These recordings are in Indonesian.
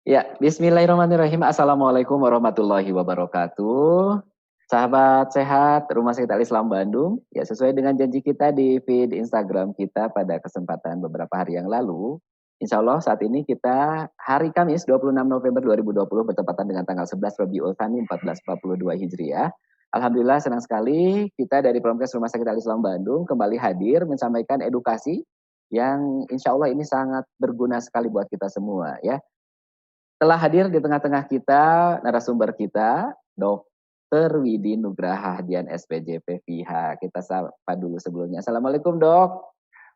Ya, bismillahirrahmanirrahim. Assalamualaikum warahmatullahi wabarakatuh. Sahabat sehat, Rumah Sakit Al-Islam Bandung. Ya, sesuai dengan janji kita di feed Instagram kita pada kesempatan beberapa hari yang lalu. Insya Allah saat ini kita hari Kamis 26 November 2020 bertepatan dengan tanggal 11 Rabiul Tsani 1442 Hijriah. Alhamdulillah senang sekali kita dari Promkes Rumah Sakit Al-Islam Bandung kembali hadir menyampaikan edukasi yang insya Allah ini sangat berguna sekali buat kita semua ya. Telah hadir di tengah-tengah kita narasumber kita, Dr. Widi Nugraha Hadian SPJP FIHA. Kita sapa dulu sebelumnya. Assalamualaikum, Dok.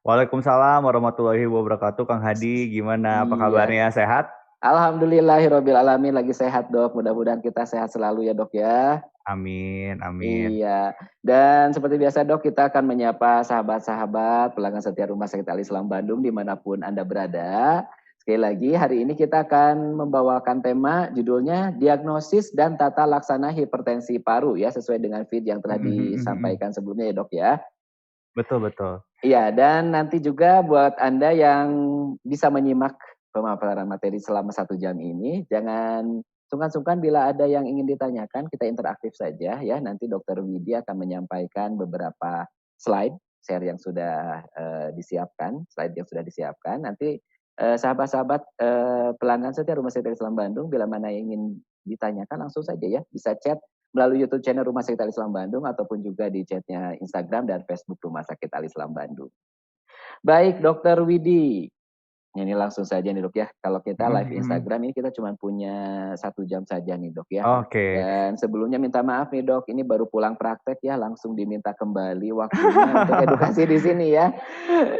Waalaikumsalam warahmatullahi wabarakatuh. Kang Hadi, gimana? Apa Iya. kabarnya? Sehat? Alhamdulillahirabbil alamin lagi sehat, Dok. Mudah-mudahan kita sehat selalu ya, Dok ya. Amin, amin. Iya. Dan seperti biasa, Dok, kita akan menyapa sahabat-sahabat pelanggan setia Rumah Sakit Al-Islam Bandung dimanapun Anda berada. Sekali lagi, hari ini kita akan membawakan tema judulnya Diagnosis dan Tata Laksana Hipertensi Paru ya, sesuai dengan feed yang telah disampaikan sebelumnya ya, Dok ya. Betul, betul. Iya, dan nanti juga buat Anda yang bisa menyimak pemaparan materi selama 1 jam ini, jangan sungkan-sungkan bila ada yang ingin ditanyakan, kita interaktif saja ya. Nanti Dokter Widi akan menyampaikan beberapa share yang sudah slide yang sudah disiapkan. Nanti sahabat-sahabat pelanggan setia Rumah Sakit Islam Bandung, bila mana yang ingin ditanyakan langsung saja ya, bisa chat melalui YouTube channel Rumah Sakit Al-Islam Bandung ataupun juga di chatnya Instagram dan Facebook Rumah Sakit Al-Islam Bandung. Baik, Dokter Widi. Ini langsung saja nih, Dok ya. Kalau kita live Instagram ini kita cuma punya 1 jam saja nih, Dok ya. Oke. Dan sebelumnya minta maaf nih, Dok. Ini baru pulang praktek ya, langsung diminta kembali waktunya untuk edukasi di sini ya.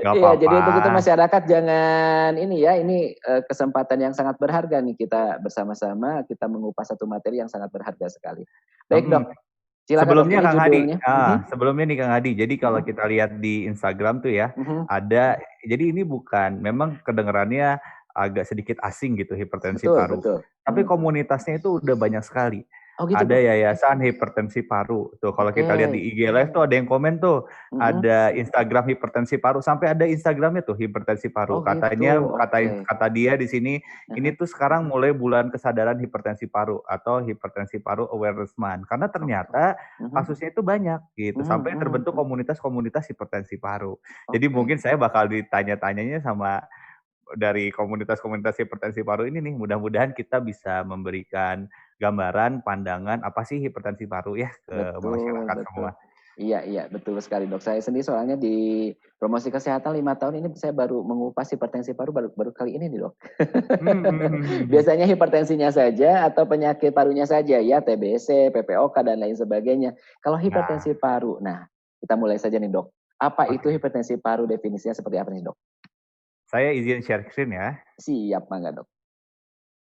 Gak Iya, jadi untuk itu apa-apa. masyarakat jangan ini kesempatan yang sangat berharga nih kita bersama-sama kita mengupas satu materi yang sangat berharga sekali. Baik, Dok. Silakan, Dok. Sebelumnya Ini Kang Hadi, judulnya. sebelumnya nih Kang Hadi, jadi kalau kita lihat di Instagram tuh ya, jadi ini memang kedengarannya agak sedikit asing gitu, hipertensi Betul, paru. betul. Tapi komunitasnya itu udah banyak sekali. Oh gitu, Ada Bro. yayasan hipertensi paru. Tuh kalau kita lihat di IG Live tuh ada yang komen tuh, ada Instagram hipertensi paru, sampai ada Instagramnya tuh hipertensi paru. Oh gitu, Katanya oke. kata dia di sini, ini tuh sekarang mulai bulan kesadaran hipertensi paru atau hipertensi paru awareness month. Karena ternyata kasusnya itu banyak gitu, sampai terbentuk komunitas-komunitas hipertensi paru. Jadi mungkin saya bakal ditanya-tanyanya sama dari komunitas-komunitas hipertensi paru ini nih, mudah-mudahan kita bisa memberikan gambaran, pandangan apa sih hipertensi paru ya ke Betul, masyarakat betul. semua. Iya, betul sekali, Dok. Saya sendiri soalnya di promosi kesehatan 5 tahun ini saya baru mengupas hipertensi paru baru kali ini nih, Dok. Biasanya hipertensinya saja atau penyakit parunya saja ya, TBC, PPOK dan lain sebagainya. Kalau hipertensi paru, nah kita mulai saja nih, Dok. Apa itu hipertensi paru, definisinya seperti apa nih, Dok? Saya izin share screen ya. Siap, mangga, Dok.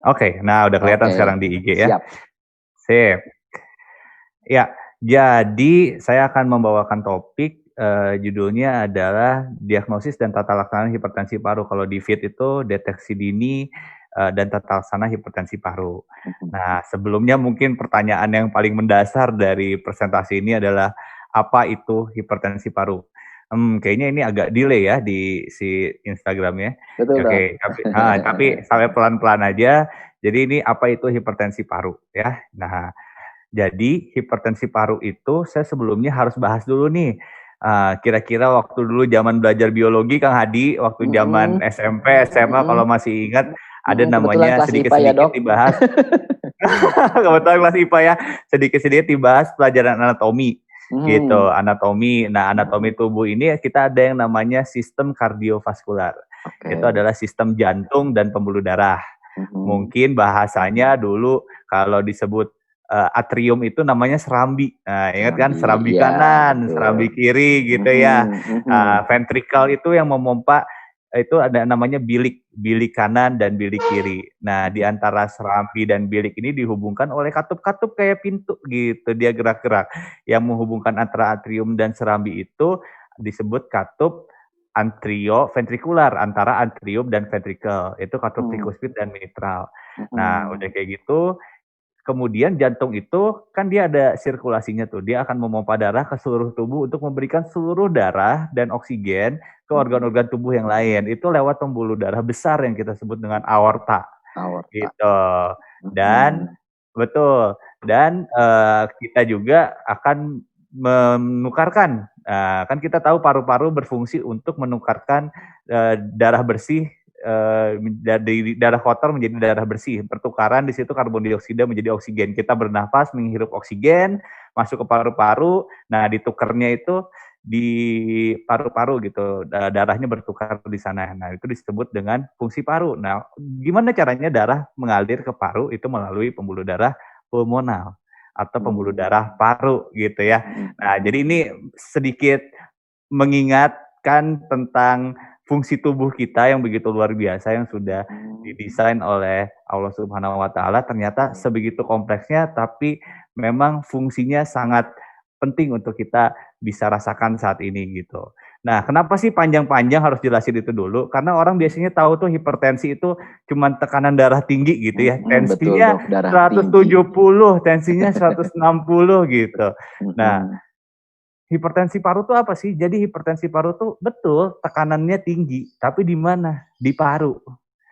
Oke, nah udah kelihatan sekarang di IG ya. Siap. Sip. Ya, jadi saya akan membawakan topik judulnya adalah diagnosis dan tata laksana hipertensi paru. Kalau di feed itu deteksi dini dan tata laksana hipertensi paru. Nah, sebelumnya mungkin pertanyaan yang paling mendasar dari presentasi ini adalah apa itu hipertensi paru? Kayaknya ini agak delay ya di si Instagramnya. Betul, Oke, tapi sampai pelan-pelan aja. Jadi ini apa itu hipertensi paru ya? Nah, jadi hipertensi paru itu saya sebelumnya harus bahas dulu nih. Kira-kira waktu dulu zaman belajar biologi Kang Hadi, waktu zaman SMP, SMA kalau masih ingat ada Kebetulan namanya kelas IPA ya, sedikit-sedikit Dok. dibahas. Kebetulan kelas IPA ya, sedikit-sedikit dibahas pelajaran anatomi. Gitu, anatomi. Nah, anatomi tubuh ini kita ada yang namanya sistem kardiovaskular. Itu adalah sistem jantung dan pembuluh darah. Mungkin bahasanya dulu kalau disebut atrium itu namanya serambi. Nah, ingat kan serambi kanan, serambi kiri gitu ya. Ventricle itu yang memompa, itu ada namanya bilik kanan dan bilik kiri. Nah, di antara serambi dan bilik ini dihubungkan oleh katup-katup kayak pintu gitu, dia gerak-gerak. Yang menghubungkan antara atrium dan serambi itu disebut katup antrioventrikular, antara atrium dan ventricle. Itu katup trikuspid dan mitral. Nah, udah kayak gitu, kemudian jantung itu kan dia ada sirkulasinya tuh, dia akan memompa darah ke seluruh tubuh untuk memberikan seluruh darah dan oksigen ke organ-organ tubuh yang lain. Itu lewat pembuluh darah besar yang kita sebut dengan aorta. aorta. gitu. Dan betul, dan kita juga akan menukarkan, kan kita tahu paru-paru berfungsi untuk menukarkan darah bersih dari darah kotor menjadi darah bersih. Pertukaran di situ karbon dioksida menjadi oksigen. Kita bernafas menghirup oksigen masuk ke paru-paru. Nah, ditukernya itu di paru-paru gitu, darahnya bertukar di sana. Nah, itu disebut dengan fungsi paru. Nah, gimana caranya darah mengalir ke paru itu melalui pembuluh darah pulmonal atau pembuluh darah paru gitu ya. Nah, jadi ini sedikit mengingatkan tentang fungsi tubuh kita yang begitu luar biasa yang sudah didesain oleh Allah Subhanahu wa taala ternyata sebegitu kompleksnya tapi memang fungsinya sangat penting untuk kita bisa rasakan saat ini gitu. Nah, kenapa sih panjang-panjang harus jelasin itu dulu? Karena orang biasanya tahu tuh hipertensi itu cuma tekanan darah tinggi gitu ya. Betul, Tensinya Dok, darah 170, tensinya 160 gitu. Nah, hipertensi paru tuh apa sih? Jadi hipertensi paru tuh betul tekanannya tinggi, tapi di mana? Di paru.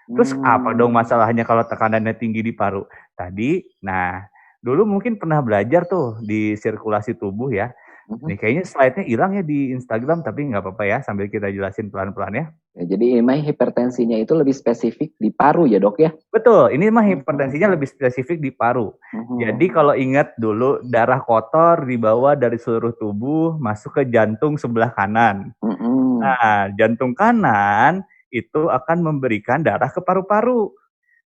Terus apa dong masalahnya kalau tekanannya tinggi di paru? Tadi, nah dulu mungkin pernah belajar tuh di sirkulasi tubuh ya. Nih kayaknya slide-nya hilang ya di Instagram, tapi nggak apa-apa ya sambil kita jelasin pelan-pelan ya. Jadi memang hipertensinya itu lebih spesifik di paru ya, Dok ya? Betul, ini mah hipertensinya lebih spesifik di paru. Jadi kalau ingat dulu darah kotor dibawa dari seluruh tubuh masuk ke jantung sebelah kanan. Nah, jantung kanan itu akan memberikan darah ke paru-paru.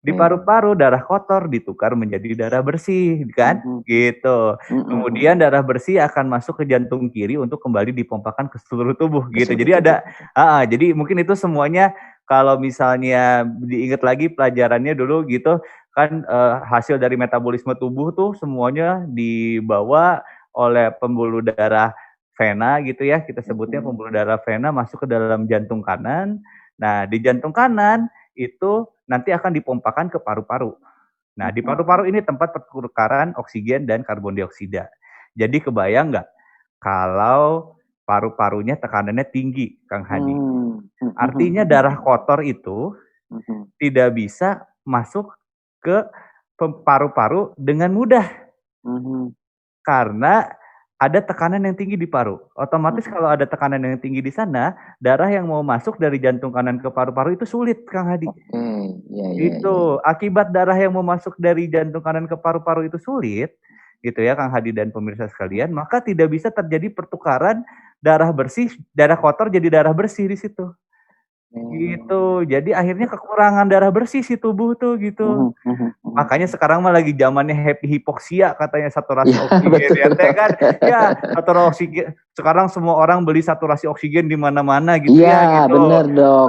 Di paru-paru darah kotor ditukar menjadi darah bersih kan gitu. Kemudian darah bersih akan masuk ke jantung kiri untuk kembali dipompakan ke seluruh tubuh gitu. Jadi ada jadi mungkin itu semuanya kalau misalnya diingat lagi pelajarannya dulu gitu kan hasil dari metabolisme tubuh tuh semuanya dibawa oleh pembuluh darah vena gitu ya. Kita sebutnya pembuluh darah vena masuk ke dalam jantung kanan. Nah, di jantung kanan itu nanti akan dipompakan ke paru-paru. Nah, di paru-paru ini tempat pertukaran oksigen dan karbon dioksida. Jadi kebayang nggak kalau paru-parunya tekanannya tinggi, Kang Hadi? Artinya darah kotor itu tidak bisa masuk ke paru-paru dengan mudah. Karena ada tekanan yang tinggi di paru. Otomatis kalau ada tekanan yang tinggi di sana, darah yang mau masuk dari jantung kanan ke paru-paru itu sulit, Kang Hadi. Itu akibat darah yang mau masuk dari jantung kanan ke paru-paru itu sulit, gitu ya, Kang Hadi dan pemirsa sekalian, maka tidak bisa terjadi pertukaran darah bersih, darah kotor jadi darah bersih di situ. Gitu. Jadi akhirnya kekurangan darah bersih si tubuh tuh gitu. Makanya sekarang mah lagi zamannya happy hipoksia katanya saturasi oksigen ya teh kan. Ya, saturasi oksigen. Sekarang semua orang beli saturasi oksigen di mana-mana gitu ya gitu. Benar, Dok.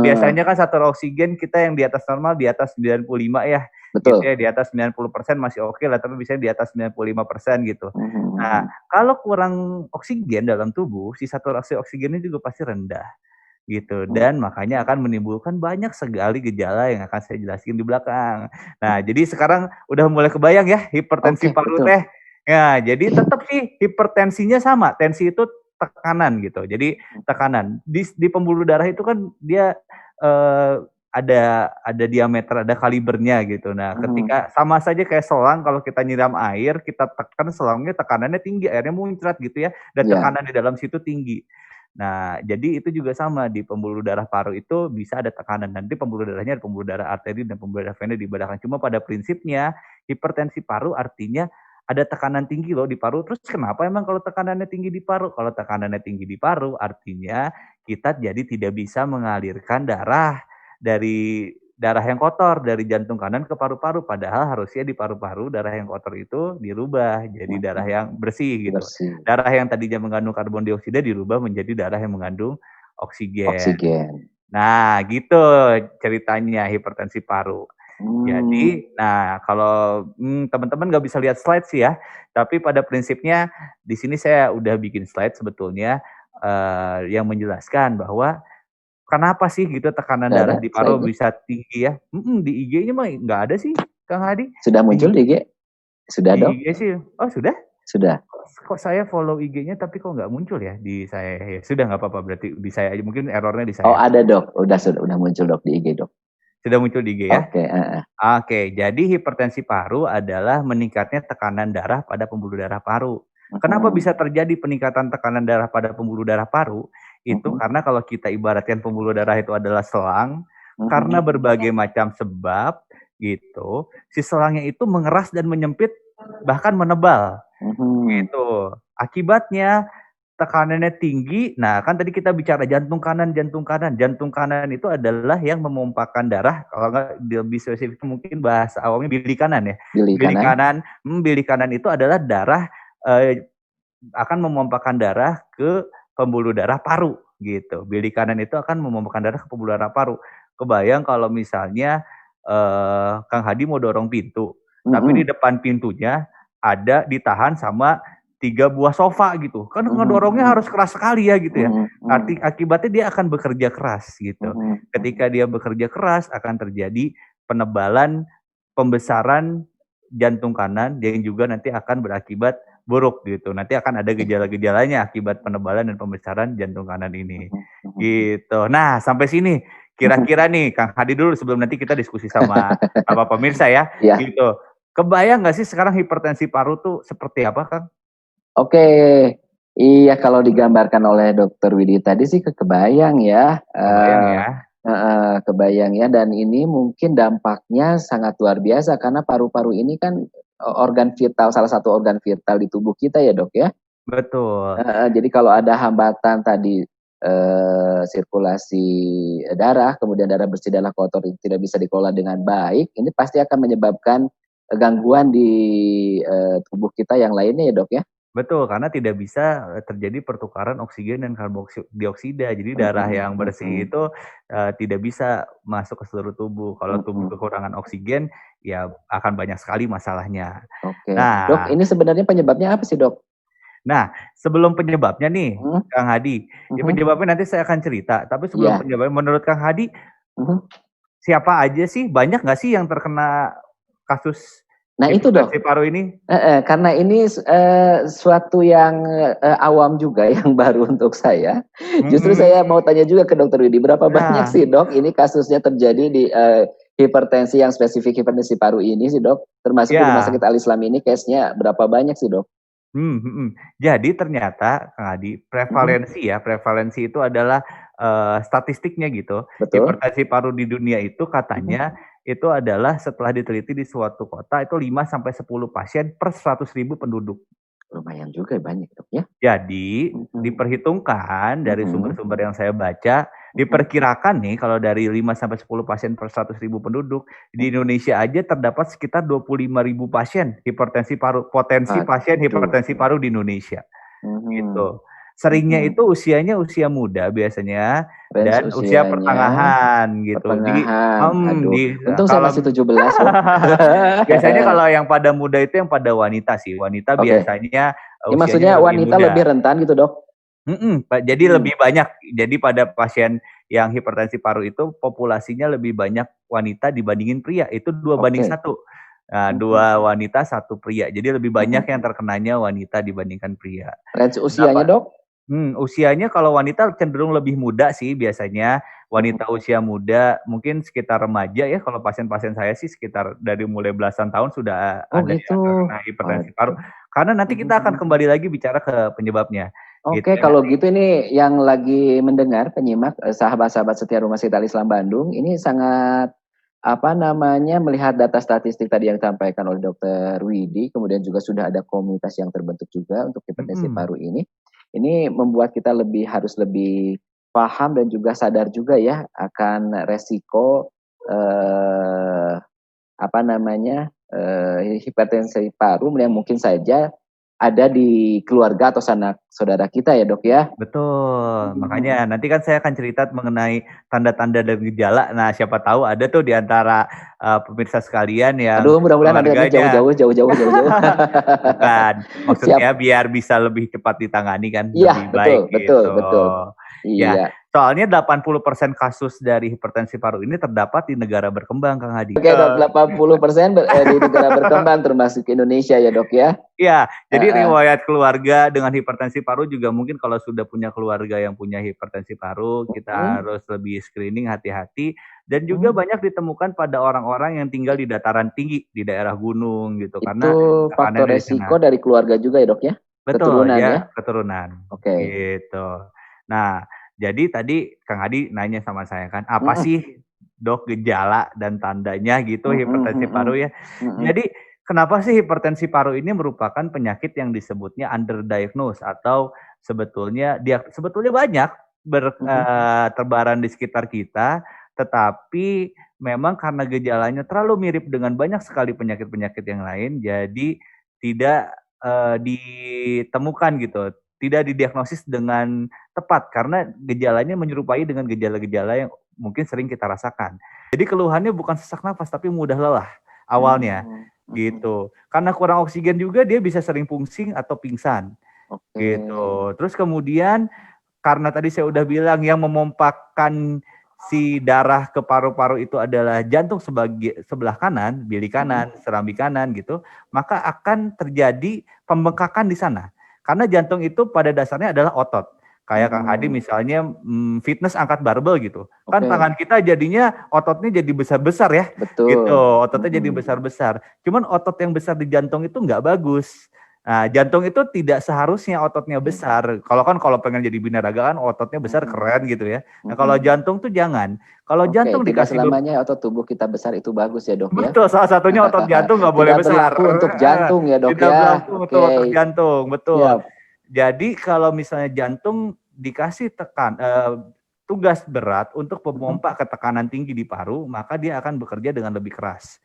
Biasanya kan saturasi oksigen kita yang di atas normal di atas 95 ya. Betul. Gitu ya, di atas 90% masih oke lah, tapi biasanya di atas 95% gitu. Nah, kalau kurang oksigen dalam tubuh, si saturasi oksigennya juga pasti rendah. Gitu, dan makanya akan menimbulkan banyak sekali gejala yang akan saya jelaskan di belakang. Nah, jadi sekarang udah mulai kebayang ya hipertensi paru teh. Ya, jadi tetap sih hipertensinya sama, tensi itu tekanan gitu. Jadi tekanan di pembuluh darah itu kan dia ada diameter, ada kalibernya gitu. Nah, ketika sama saja kayak selang kalau kita nyiram air, kita tekan selangnya tekanannya tinggi, airnya muncrat gitu ya, dan tekanan di dalam situ tinggi. Nah, jadi itu juga sama di pembuluh darah paru itu bisa ada tekanan. Nanti pembuluh darahnya ada pembuluh darah arteri dan pembuluh darah vena di belakang. Cuma pada prinsipnya hipertensi paru artinya ada tekanan tinggi loh di paru. Terus kenapa emang kalau tekanannya tinggi di paru? Kalau tekanannya tinggi di paru artinya kita jadi tidak bisa mengalirkan darah dari darah yang kotor dari jantung kanan ke paru-paru, padahal harusnya di paru-paru darah yang kotor itu dirubah jadi darah yang bersih gitu. Darah yang tadinya mengandung karbon dioksida dirubah menjadi darah yang mengandung oksigen. Nah, gitu ceritanya hipertensi paru. Jadi, nah kalau teman-teman nggak bisa lihat slide sih ya, tapi pada prinsipnya di sini saya udah bikin slide sebetulnya yang menjelaskan bahwa kenapa sih gitu tekanan darah di paru bisa tinggi ya? Di IG-nya mah nggak ada sih, Kang Hadi. Sudah muncul di IG? Sudah, Dok? Di IG sih. Oh, sudah? Sudah. Kok saya follow IG-nya tapi kok nggak muncul ya di saya? Ya, sudah nggak apa-apa berarti di saya aja. Mungkin errornya di saya. Oh, ada, Dok. Udah muncul, Dok, di IG, Dok. Sudah muncul di IG ya? Oke, Oke, jadi hipertensi paru adalah meningkatnya tekanan darah pada pembuluh darah paru. Kenapa bisa terjadi peningkatan tekanan darah pada pembuluh darah paru? Itu karena kalau kita ibaratkan pembuluh darah itu adalah selang, karena berbagai macam sebab gitu, si selangnya itu mengeras dan menyempit bahkan menebal. Gitu. Akibatnya tekanannya tinggi. Nah, kan tadi kita bicara jantung kanan. Jantung kanan itu adalah yang memompakan darah. Kalau nggak lebih spesifik mungkin bahasa awamnya bilik kanan ya. Bilik kanan itu adalah darah akan memompakan darah ke pembuluh darah paru gitu. Bilik kanan itu akan memompakan darah ke pembuluh darah paru. Kebayang kalau misalnya Kang Hadi mau dorong pintu, tapi di depan pintunya ada ditahan sama 3 buah sofa gitu. Kan ngedorongnya harus keras sekali ya gitu ya. Akibatnya dia akan bekerja keras gitu. Ketika dia bekerja keras akan terjadi penebalan, pembesaran jantung kanan yang juga nanti akan berakibat buruk gitu. Nanti akan ada gejala-gejalanya akibat penebalan dan pembesaran jantung kanan ini. Gitu. Nah, sampai sini kira-kira nih Kang Hadi dulu sebelum nanti kita diskusi sama pemirsa ya. Gitu. Kebayang nggak sih sekarang hipertensi paru tuh seperti apa, Kang? Oke, iya kalau digambarkan oleh Dokter Widi tadi sih kebayang ya. Kebayang ya. Kebayang ya, dan ini mungkin dampaknya sangat luar biasa karena paru-paru ini kan organ vital, salah satu organ vital di tubuh kita ya dok ya. Betul. Jadi kalau ada hambatan tadi sirkulasi darah, kemudian darah bersih, darah kotor tidak bisa dikelola dengan baik, ini pasti akan menyebabkan gangguan di tubuh kita yang lainnya ya dok ya. Betul, karena tidak bisa terjadi pertukaran oksigen dan karbon dioksida. Jadi darah yang bersih itu tidak bisa masuk ke seluruh tubuh. Kalau tubuh kekurangan oksigen, ya akan banyak sekali masalahnya. Oke. Nah, dok, ini sebenarnya penyebabnya apa sih dok? Nah, sebelum penyebabnya nih, Kang Hadi, penyebabnya nanti saya akan cerita. Tapi sebelum penyebabnya, menurut Kang Hadi, siapa aja sih, banyak nggak sih yang terkena kasus hipertensi paru ini? Karena ini suatu yang awam juga, yang baru untuk saya. Justru saya mau tanya juga ke Dokter Widi, berapa banyak sih dok ini kasusnya terjadi di hipertensi yang spesifik hipertensi paru ini sih dok? Termasuk di Rumah Sakit Al-Islam ini case-nya berapa banyak sih dok? Jadi ternyata Kang Hadi, prevalensi itu adalah statistiknya gitu. Betul. Hipertensi paru di dunia itu katanya itu adalah setelah diteliti di suatu kota itu 5-10 pasien per 100.000 penduduk. Lumayan juga banyak dok ya. Jadi diperhitungkan dari sumber-sumber yang saya baca, diperkirakan nih kalau dari 5-10 pasien per 100.000 penduduk, di Indonesia aja terdapat sekitar 25.000 pasien hipertensi paru, pasien hipertensi paru di Indonesia. Gitu. Seringnya itu usianya usia muda biasanya dan usia pertengahan gitu. Untung saya masih 17. Biasanya kalau yang pada muda itu yang pada wanita sih. Wanita biasanya maksudnya wanita lebih rentan gitu dok? Jadi lebih banyak. Jadi pada pasien yang hipertensi paru itu populasinya lebih banyak wanita dibandingin pria. Itu 2:1. Nah, 2 wanita 1 pria. Jadi lebih banyak yang terkenanya wanita dibandingkan pria. Range usianya dok? Usianya kalau wanita cenderung lebih muda sih biasanya. Wanita usia muda mungkin sekitar remaja ya. Kalau pasien-pasien saya sih sekitar dari mulai belasan tahun sudah ada yang terkena hipertensi paru. Karena nanti kita akan kembali lagi bicara ke penyebabnya. Oke, kalau gitu ini yang lagi mendengar, penyimak, sahabat-sahabat setia Rumah Sakit Al-Islam Bandung, ini sangat melihat data statistik tadi yang disampaikan oleh Dokter Widi, kemudian juga sudah ada komunitas yang terbentuk juga untuk hipertensi paru ini. Ini membuat kita harus lebih paham dan juga sadar juga ya akan resiko hipertensi paru yang mungkin saja ada di keluarga atau sanak saudara kita ya dok ya. Betul, makanya nanti kan saya akan cerita mengenai tanda-tanda dan gejala. Nah siapa tahu ada tuh di antara pemirsa sekalian yang mudah-mudahan ada jauh-jauh. Bukan, maksudnya biar bisa lebih cepat ditangani kan. Iya, lebih baik betul. Iya. Soalnya 80% kasus dari hipertensi paru ini terdapat di negara berkembang, Kang Hadi. Oke dok, 80% di negara berkembang termasuk Indonesia ya dok ya? Iya, jadi riwayat keluarga dengan hipertensi paru juga mungkin kalau sudah punya keluarga yang punya hipertensi paru, kita harus lebih screening hati-hati. Dan juga banyak ditemukan pada orang-orang yang tinggal di dataran tinggi, di daerah gunung gitu. Karena Itu faktor resiko dari keluarga juga ya dok ya? Betul, keturunan ya? keturunan. Oke. Gitu. Nah, jadi tadi Kang Hadi nanya sama saya kan, apa sih dok gejala dan tandanya gitu hipertensi paru ya? Jadi kenapa sih hipertensi paru ini merupakan penyakit yang disebutnya underdiagnosed atau sebetulnya banyak terbaran di sekitar kita, tetapi memang karena gejalanya terlalu mirip dengan banyak sekali penyakit-penyakit yang lain, jadi tidak ditemukan gitu, tidak didiagnosis dengan tepat karena gejalanya menyerupai dengan gejala-gejala yang mungkin sering kita rasakan. Jadi keluhannya bukan sesak nafas tapi mudah lelah awalnya gitu. Karena kurang oksigen juga dia bisa sering pusing atau pingsan. Gitu. Terus kemudian karena tadi saya udah bilang yang memompakan si darah ke paru-paru itu adalah jantung sebelah kanan, bilik kanan, serambi kanan gitu, maka akan terjadi pembengkakan di sana. Karena jantung itu pada dasarnya adalah otot. Kayak Kang Hadi misalnya fitness angkat barbel gitu. Kan tangan kita jadinya ototnya jadi besar-besar ya. Betul. Gitu, ototnya jadi besar-besar. Cuman otot yang besar di jantung itu nggak bagus. Nah, jantung itu tidak seharusnya ototnya besar. Kalau pengen jadi binaraga kan ototnya besar keren gitu ya. Nah, kalau jantung tuh jangan. Kalau jantung tidak dikasih selamanya otot tubuh kita besar itu bagus ya dok ya. Betul, salah satunya otot jantung nggak boleh besar. Tidak berlaku untuk jantung ya dok tidak ya. berlaku untuk otot jantung, betul. Yep. Jadi kalau misalnya jantung dikasih tugas berat untuk memompa ke tekanan tinggi di paru, maka dia akan bekerja dengan lebih keras.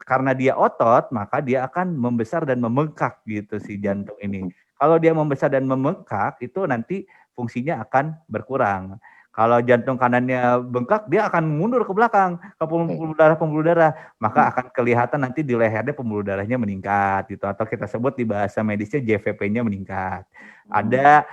Karena dia otot, maka dia akan membesar dan membengkak gitu si jantung ini. Kalau dia membesar dan membengkak, itu nanti fungsinya akan berkurang. Kalau jantung kanannya bengkak, dia akan mundur ke belakang, ke pembuluh darah. Maka akan kelihatan nanti di lehernya pembuluh darahnya meningkat gitu. Atau kita sebut di bahasa medisnya JVP-nya meningkat. Ada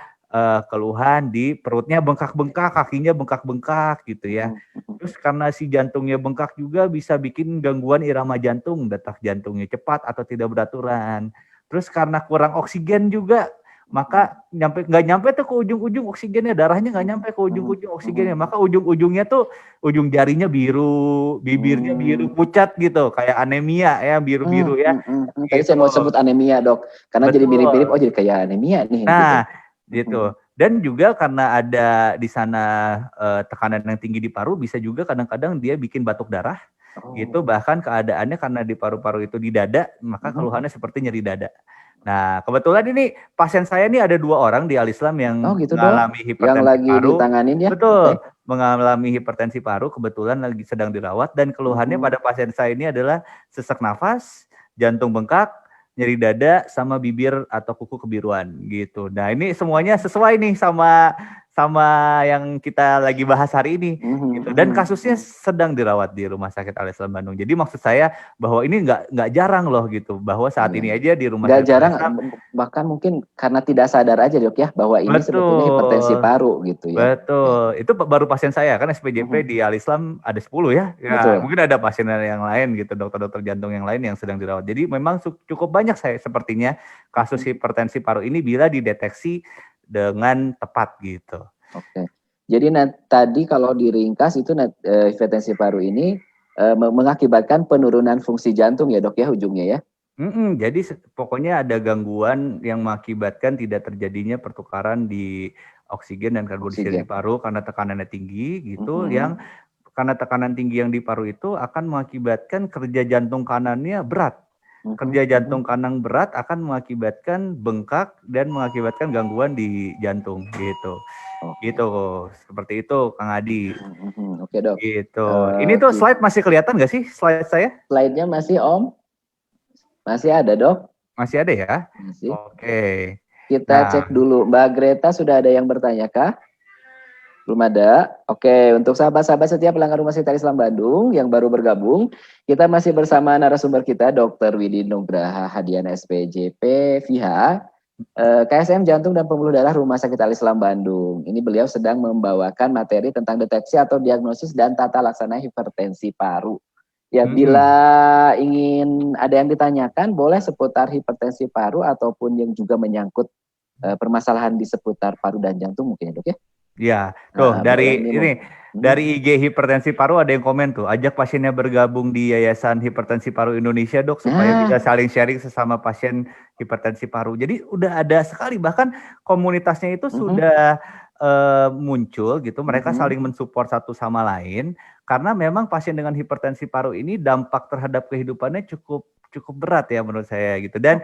keluhan di perutnya bengkak-bengkak, kakinya bengkak-bengkak gitu ya. Terus karena si jantungnya bengkak juga bisa bikin gangguan irama jantung, detak jantungnya cepat atau tidak beraturan. Terus karena kurang oksigen juga, maka nggak nyampe tuh ke ujung-ujung oksigennya, darahnya nggak nyampe ke ujung-ujung oksigennya, maka ujung-ujungnya tuh ujung jarinya biru, bibirnya biru pucat gitu, kayak anemia ya, biru-biru ya. Tadi saya mau sebut anemia dok, karena jadi mirip-mirip, jadi kayak anemia nih. Nah, gitu. Dan juga karena ada di sana tekanan yang tinggi di paru, bisa juga kadang-kadang dia bikin batuk darah. Gitu, bahkan keadaannya karena di paru-paru itu di dada, maka keluhannya seperti nyeri dada. Nah, kebetulan ini pasien saya ini ada 2 orang di Alislam yang mengalami hipertensi paru. Ditanganin ya? Betul, mengalami hipertensi paru, kebetulan lagi sedang dirawat dan keluhannya pada pasien saya ini adalah sesak nafas, jantung bengkak, nyeri dada, sama bibir atau kuku kebiruan gitu. Nah, ini semuanya sesuai nih sama yang kita lagi bahas hari ini gitu. Dan kasusnya sedang dirawat di Rumah Sakit Al-Islam Bandung. Jadi maksud saya bahwa ini nggak jarang loh gitu, bahwa saat ini aja di Rumah Sakit jarang, bahkan mungkin karena tidak sadar aja dok ya bahwa ini sebetulnya hipertensi paru gitu ya. Betul, itu baru pasien saya kan SPJP di Al-Islam ada 10 ya. Ya mungkin ada pasien yang lain gitu, dokter-dokter jantung yang lain yang sedang dirawat. Jadi memang cukup banyak saya sepertinya kasus hipertensi paru ini bila dideteksi dengan tepat gitu. Oke. Jadi tadi kalau diringkas itu hipertensi paru ini mengakibatkan penurunan fungsi jantung ya dok ya ujungnya ya. Jadi pokoknya ada gangguan yang mengakibatkan tidak terjadinya pertukaran di oksigen dan karbon dioksida di paru karena tekanannya tinggi gitu. Yang karena tekanan tinggi yang di paru itu akan mengakibatkan kerja jantung kanannya berat. Kerja jantung kanan berat akan mengakibatkan bengkak dan mengakibatkan gangguan di jantung gitu. Gitu, seperti itu Kang Adi. Oke dok. Gitu. Ini tuh slide masih kelihatan nggak sih slide saya? Slide-nya masih Om? Masih ada dok? Masih ada ya? Masih. Oke. Kita cek dulu. Mbak Greta sudah ada yang bertanya kah? Belum ada. Oke, untuk sahabat-sahabat setiap pelanggan Rumah Sakit Al-Islam Bandung yang baru bergabung, kita masih bersama narasumber kita Dr. Widi Nugraha Hadian SPJP VH KSM Jantung dan Pembuluh Darah Rumah Sakit Al-Islam Bandung. Ini beliau sedang membawakan materi tentang deteksi atau diagnosis dan tata laksana hipertensi paru. Ya, bila ingin ada yang ditanyakan, boleh seputar hipertensi paru ataupun yang juga menyangkut permasalahan di seputar paru dan jantung mungkin ya dok ya? Iya, tuh dari IG hipertensi paru ada yang komen tuh, ajak pasiennya bergabung di Yayasan Hipertensi Paru Indonesia dok, supaya bisa saling sharing sesama pasien hipertensi paru. Jadi udah ada sekali, bahkan komunitasnya itu sudah muncul gitu, mereka saling mensupport satu sama lain, karena memang pasien dengan hipertensi paru ini dampak terhadap kehidupannya cukup berat ya menurut saya gitu. Dan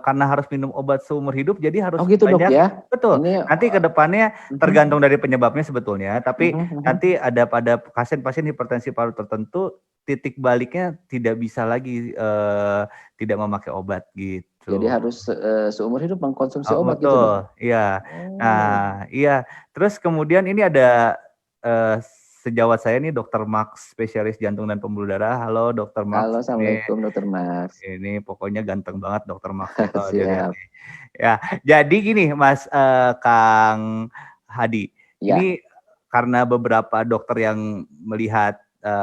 karena harus minum obat seumur hidup, jadi harus gitu, banyak. Dok, ya? Betul. Nanti ke depannya tergantung dari penyebabnya sebetulnya, tapi nanti ada pada pasien-pasien hipertensi paru tertentu titik baliknya tidak bisa lagi tidak memakai obat gitu. Jadi harus seumur hidup mengkonsumsi obat betul, gitu. Betul, iya. Nah, iya. Terus kemudian ini ada sejawat saya nih, Dr. Max, spesialis jantung dan pembuluh darah. Halo, Dr. Max. Halo, assalamualaikum, Dr. Max. Ini pokoknya ganteng banget, Dr. Max. Siap. Ya, jadi gini, Mas Kang Hadi. Ya. Ini karena beberapa dokter yang melihat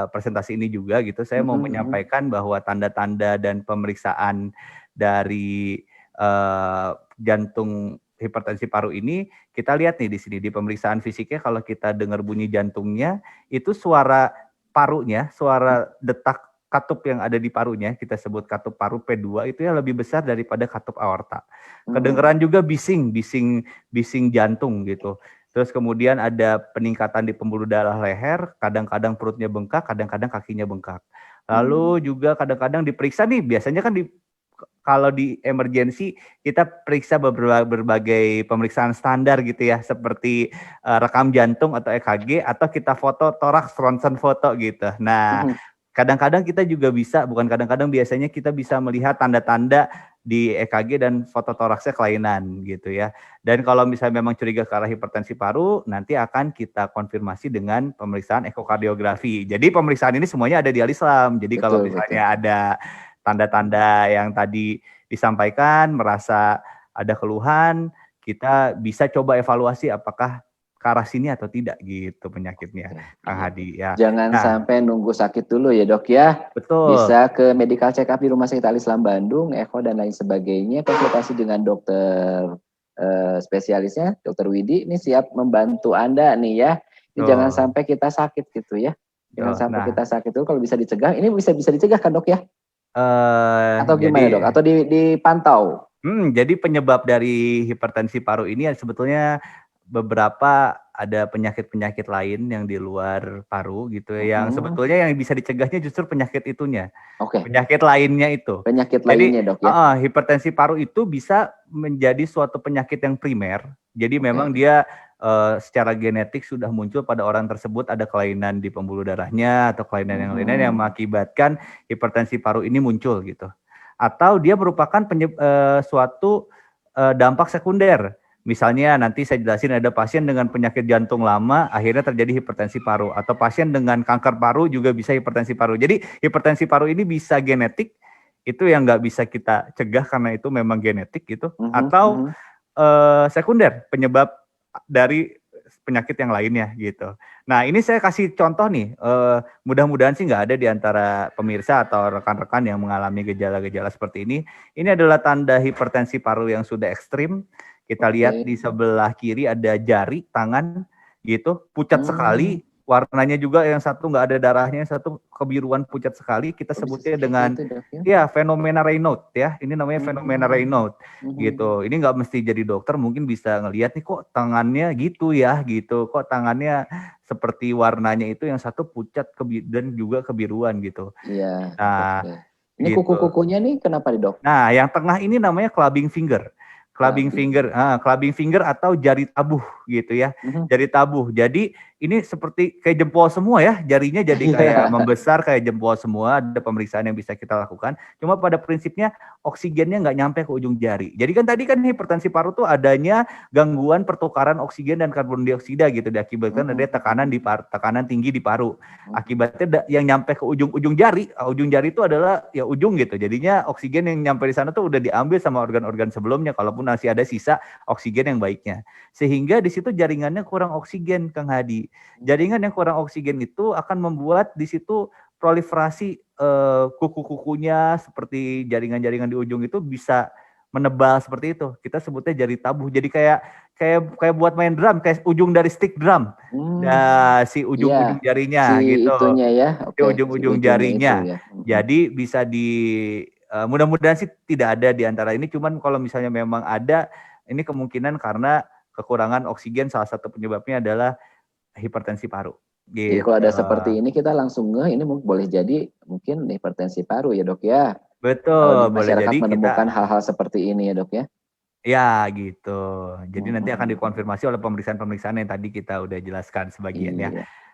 presentasi ini juga gitu, saya mau menyampaikan bahwa tanda-tanda dan pemeriksaan dari jantung hipertensi paru ini, kita lihat nih di sini di pemeriksaan fisiknya, kalau kita dengar bunyi jantungnya, itu suara parunya, suara detak katup yang ada di parunya, kita sebut katup paru P2, itu yang lebih besar daripada katup aorta. Kedengeran juga bising jantung gitu. Terus kemudian ada peningkatan di pembuluh darah leher, kadang-kadang perutnya bengkak, kadang-kadang kakinya bengkak. Lalu juga kadang-kadang diperiksa nih, biasanya kan kalau di emergensi kita periksa berbagai pemeriksaan standar gitu ya, seperti rekam jantung atau EKG, atau kita foto toraks ronsen foto gitu. Nah, kadang-kadang kita juga bisa, bukan kadang-kadang, biasanya kita bisa melihat tanda-tanda di EKG dan foto toraksnya kelainan gitu ya. Dan kalau misalnya memang curiga ke arah hipertensi paru, nanti akan kita konfirmasi dengan pemeriksaan ekokardiografi. Jadi pemeriksaan ini semuanya ada di Al-Islam. Jadi kalau misalnya ada tanda-tanda yang tadi disampaikan, merasa ada keluhan, kita bisa coba evaluasi apakah ke arah sini atau tidak gitu penyakitnya, Kang Hadi ya. Jangan sampai nunggu sakit dulu ya dok ya. Betul. Bisa ke medical check up di Rumah Sakit Al-Islam Bandung, echo dan lain sebagainya, konsultasi dengan dokter spesialisnya, Dokter Widi, ini siap membantu Anda nih ya. Ini jangan sampai kita sakit gitu ya. Jangan sampai kita sakit itu, kalau bisa dicegah, ini bisa dicegah kan dok ya? Atau gimana dok? Atau dipantau? Jadi penyebab dari hipertensi paru ini sebetulnya beberapa ada penyakit-penyakit lain yang di luar paru gitu ya, yang sebetulnya yang bisa dicegahnya justru penyakit itunya. Penyakit lainnya itu. Penyakit lainnya dok ya. Hipertensi paru itu bisa menjadi suatu penyakit yang primer. Jadi memang dia secara genetik sudah muncul pada orang tersebut, ada kelainan di pembuluh darahnya atau kelainan yang lainnya yang mengakibatkan hipertensi paru ini muncul gitu. Atau dia merupakan suatu dampak sekunder. Misalnya nanti saya jelasin, ada pasien dengan penyakit jantung lama akhirnya terjadi hipertensi paru, atau pasien dengan kanker paru juga bisa hipertensi paru. Jadi hipertensi paru ini bisa genetik, itu yang nggak bisa kita cegah karena itu memang genetik gitu, atau sekunder, penyebab dari penyakit yang lainnya gitu. Nah ini saya kasih contoh nih, mudah-mudahan sih nggak ada di antara pemirsa atau rekan-rekan yang mengalami gejala-gejala seperti ini. Ini adalah tanda hipertensi paru yang sudah ekstrim. Kita lihat di sebelah kiri ada jari tangan gitu, pucat sekali, warnanya juga yang satu nggak ada darahnya, yang satu kebiruan pucat sekali. Kita sebutnya dengan fenomena Raynaud ya. Ini namanya fenomena Raynaud gitu. Ini nggak mesti jadi dokter, mungkin bisa ngelihat nih kok tangannya gitu ya gitu. Kok tangannya seperti warnanya itu yang satu pucat dan juga kebiruan gitu. Iya. Nah, ini gitu. Kuku-kukunya nih kenapa nih dok? Nah, yang tengah ini namanya clubbing finger. Clubbing finger atau jari tabuh gitu ya. Jari tabuh. Jadi ini seperti kayak jempol semua ya, jarinya jadi kayak membesar kayak jempol semua. Ada pemeriksaan yang bisa kita lakukan. Cuma pada prinsipnya oksigennya nggak nyampe ke ujung jari. Jadi kan tadi kan hipertensi paru tuh adanya gangguan pertukaran oksigen dan karbon dioksida gitu, diakibatkan ada tekanan tinggi di paru. Akibatnya yang nyampe ke ujung jari itu adalah ya ujung gitu. Jadinya oksigen yang nyampe di sana tuh udah diambil sama organ-organ sebelumnya, kalaupun masih ada sisa oksigen yang baiknya. Sehingga di situ jaringannya kurang oksigen, Kang Hadi. Jaringan yang kurang oksigen itu akan membuat di situ proliferasi kuku-kukunya seperti jaringan-jaringan di ujung itu bisa menebal seperti itu. Kita sebutnya jari tabuh. Jadi kayak buat main drum, kayak ujung dari stick drum. Nah, si ujung-ujung jarinya si gitu. itunya ya. Si ujung-ujung jarinya. Ya. Jadi bisa mudah-mudahan sih tidak ada di antara ini. Cuman kalau misalnya memang ada, ini kemungkinan karena kekurangan oksigen, salah satu penyebabnya adalah hipertensi paru. Gitu. Jadi kalau ada seperti ini kita langsung ini boleh jadi mungkin hipertensi paru ya dok ya. Betul, kalau boleh jadi menemukan hal-hal seperti ini ya dok ya. Ya gitu. Jadi nanti akan dikonfirmasi oleh pemeriksaan-pemeriksaan yang tadi kita udah jelaskan sebagian ya.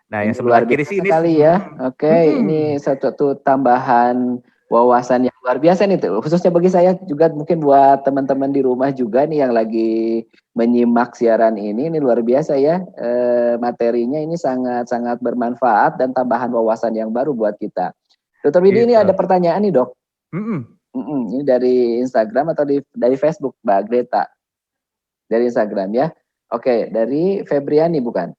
Nah, yang sebelah kiri sih ini sekali ya. Oke, ini satu tambahan wawasan yang luar biasa nih, khususnya bagi saya juga, mungkin buat teman-teman di rumah juga nih yang lagi menyimak siaran ini luar biasa ya. Materinya ini sangat-sangat bermanfaat dan tambahan wawasan yang baru buat kita. Dr. Widi, ini ada pertanyaan nih dok. Ini dari Instagram atau dari Facebook, Mbak Greta? Dari Instagram ya. Oke, dari Febriani bukan?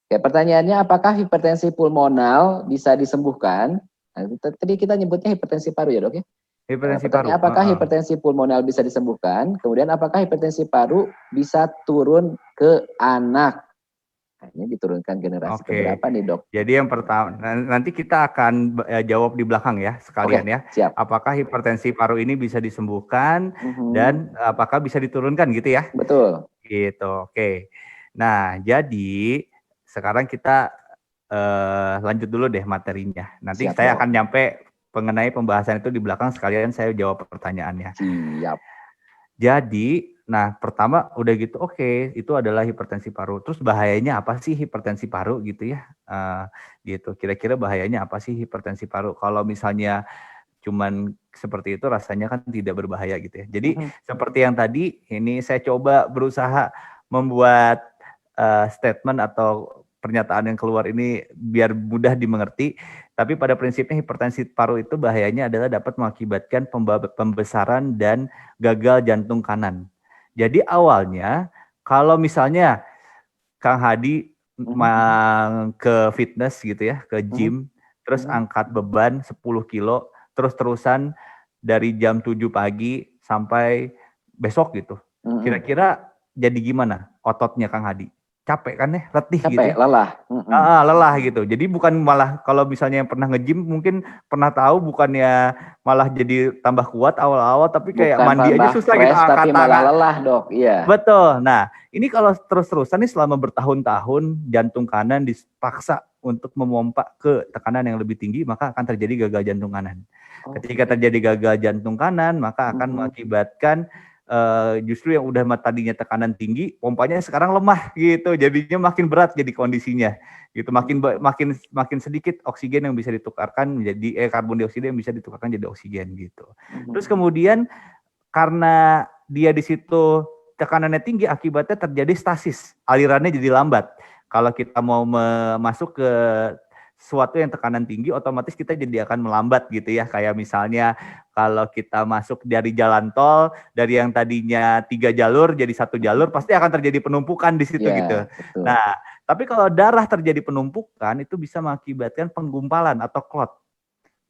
Oke, pertanyaannya, apakah hipertensi pulmonal bisa disembuhkan? Nah, tadi kita nyebutnya hipertensi paru ya dok ya? Hipertensi paru. Apakah hipertensi pulmonal bisa disembuhkan? Kemudian apakah hipertensi paru bisa turun ke anak? Nah, ini diturunkan generasi keberapa nih dok? Jadi yang pertama, nanti kita akan jawab di belakang ya sekalian ya. Siap. Apakah hipertensi paru ini bisa disembuhkan dan apakah bisa diturunkan gitu ya? Betul. Gitu, oke. Nah, jadi sekarang kita lanjut dulu deh materinya. Nanti Siap, saya akan nyampe mengenai pembahasan itu di belakang, sekalian saya jawab pertanyaannya. Siap. Jadi, nah pertama udah gitu, oke, itu adalah hipertensi paru. Terus bahayanya apa sih hipertensi paru gitu ya? Gitu. Kira-kira bahayanya apa sih hipertensi paru? Kalau misalnya cuman seperti itu rasanya kan tidak berbahaya gitu ya. Jadi seperti yang tadi, ini saya coba berusaha membuat statement atau pernyataan yang keluar ini biar mudah dimengerti. Tapi pada prinsipnya hipertensi paru itu bahayanya adalah dapat mengakibatkan pembesaran dan gagal jantung kanan. Jadi awalnya kalau misalnya Kang Hadi ke fitness gitu ya, ke gym, terus angkat beban 10 kilo, terus-terusan dari jam 7 pagi sampai besok gitu. Kira-kira jadi gimana ototnya Kang Hadi? Capek kan ya, letih gitu ya. Lelah. Lelah gitu. Jadi bukan malah kalau misalnya yang pernah nge-gym mungkin pernah tahu, bukannya malah jadi tambah kuat awal-awal, tapi kayak bukan mandi aja susah gitu, angkat tapi malah lelah dok. Iya. Betul. Nah, ini kalau terus-terusan nih selama bertahun-tahun jantung kanan dipaksa untuk memompa ke tekanan yang lebih tinggi, maka akan terjadi gagal jantung kanan. Ketika terjadi gagal jantung kanan, maka akan mengakibatkan justru yang udah tadinya tekanan tinggi, pompanya sekarang lemah gitu, jadinya makin berat jadi kondisinya, gitu, makin sedikit oksigen yang bisa ditukarkan menjadi karbon dioksida yang bisa ditukarkan jadi oksigen gitu. Terus kemudian karena dia di situ tekanannya tinggi, akibatnya terjadi stasis, alirannya jadi lambat. Kalau kita mau masuk ke sesuatu yang tekanan tinggi, otomatis kita jadi akan melambat gitu ya. Kayak misalnya kalau kita masuk dari jalan tol, dari yang tadinya 3 jalur jadi 1 jalur, pasti akan terjadi penumpukan di situ gitu. Betul. Nah, tapi kalau darah terjadi penumpukan, itu bisa mengakibatkan penggumpalan atau clot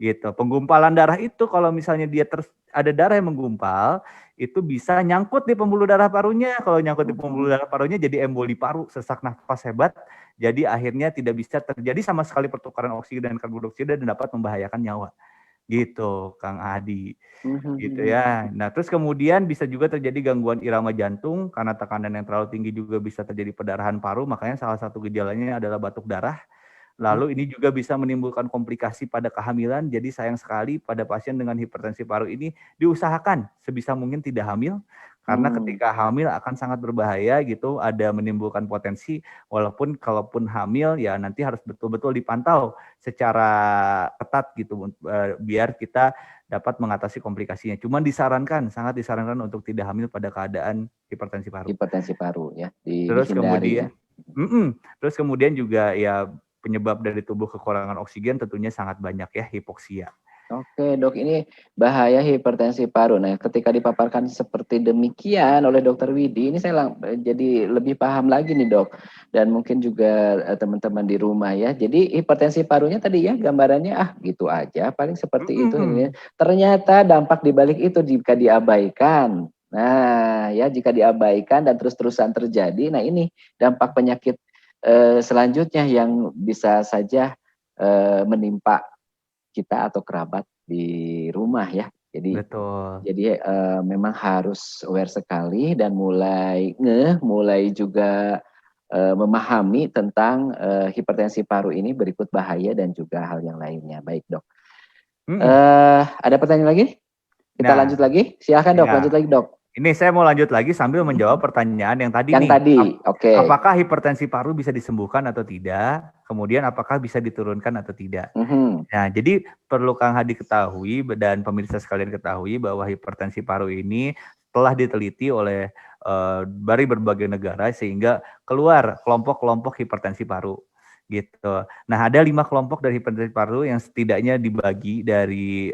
gitu. Penggumpalan darah itu kalau misalnya dia ada darah yang menggumpal, itu bisa nyangkut di pembuluh darah parunya. Kalau nyangkut di pembuluh darah parunya jadi emboli paru, sesak nafas hebat. Jadi akhirnya tidak bisa terjadi sama sekali pertukaran oksigen dan karbon dioksida dan dapat membahayakan nyawa. Gitu, Kang Adi. Gitu ya. Nah, terus kemudian bisa juga terjadi gangguan irama jantung karena tekanan yang terlalu tinggi, juga bisa terjadi perdarahan paru. Makanya salah satu gejalanya adalah batuk darah. Lalu ini juga bisa menimbulkan komplikasi pada kehamilan. Jadi sayang sekali pada pasien dengan hipertensi paru ini diusahakan sebisa mungkin tidak hamil, karena ketika hamil akan sangat berbahaya gitu, ada menimbulkan potensi, walaupun kalaupun hamil ya nanti harus betul-betul dipantau secara ketat gitu, biar kita dapat mengatasi komplikasinya. Cuman sangat disarankan untuk tidak hamil pada keadaan hipertensi paru. Hipertensi paru ya. Terus kemudian, terus kemudian juga ya penyebab dari tubuh kekurangan oksigen tentunya sangat banyak ya, hipoksia. Oke dok, ini bahaya hipertensi paru. Nah, ketika dipaparkan seperti demikian oleh dokter Widi, ini saya jadi lebih paham lagi nih dok. Dan mungkin juga teman-teman di rumah ya. Jadi hipertensi parunya tadi ya gambarannya gitu aja, paling seperti itu. Ternyata dampak dibalik itu jika diabaikan. Nah ya jika diabaikan dan terus-terusan terjadi, nah ini dampak penyakit selanjutnya yang bisa saja menimpa kita atau kerabat di rumah ya. Jadi Betul. jadi memang harus aware sekali dan mulai juga memahami tentang hipertensi paru ini berikut bahaya dan juga hal yang lainnya. Baik dok. Ada pertanyaan lagi? Kita lanjut lagi. Silakan dok, lanjut lagi dok. Ini saya mau lanjut lagi sambil menjawab pertanyaan yang tadi nih. Oke. Apakah hipertensi paru bisa disembuhkan atau tidak? Kemudian apakah bisa diturunkan atau tidak? Nah, jadi perlu Kang Hadi ketahui dan pemirsa sekalian ketahui bahwa hipertensi paru ini telah diteliti oleh dari berbagai negara sehingga keluar kelompok-kelompok hipertensi paru. Gitu. Nah, ada 5 kelompok dari hipertensi paru yang setidaknya dibagi dari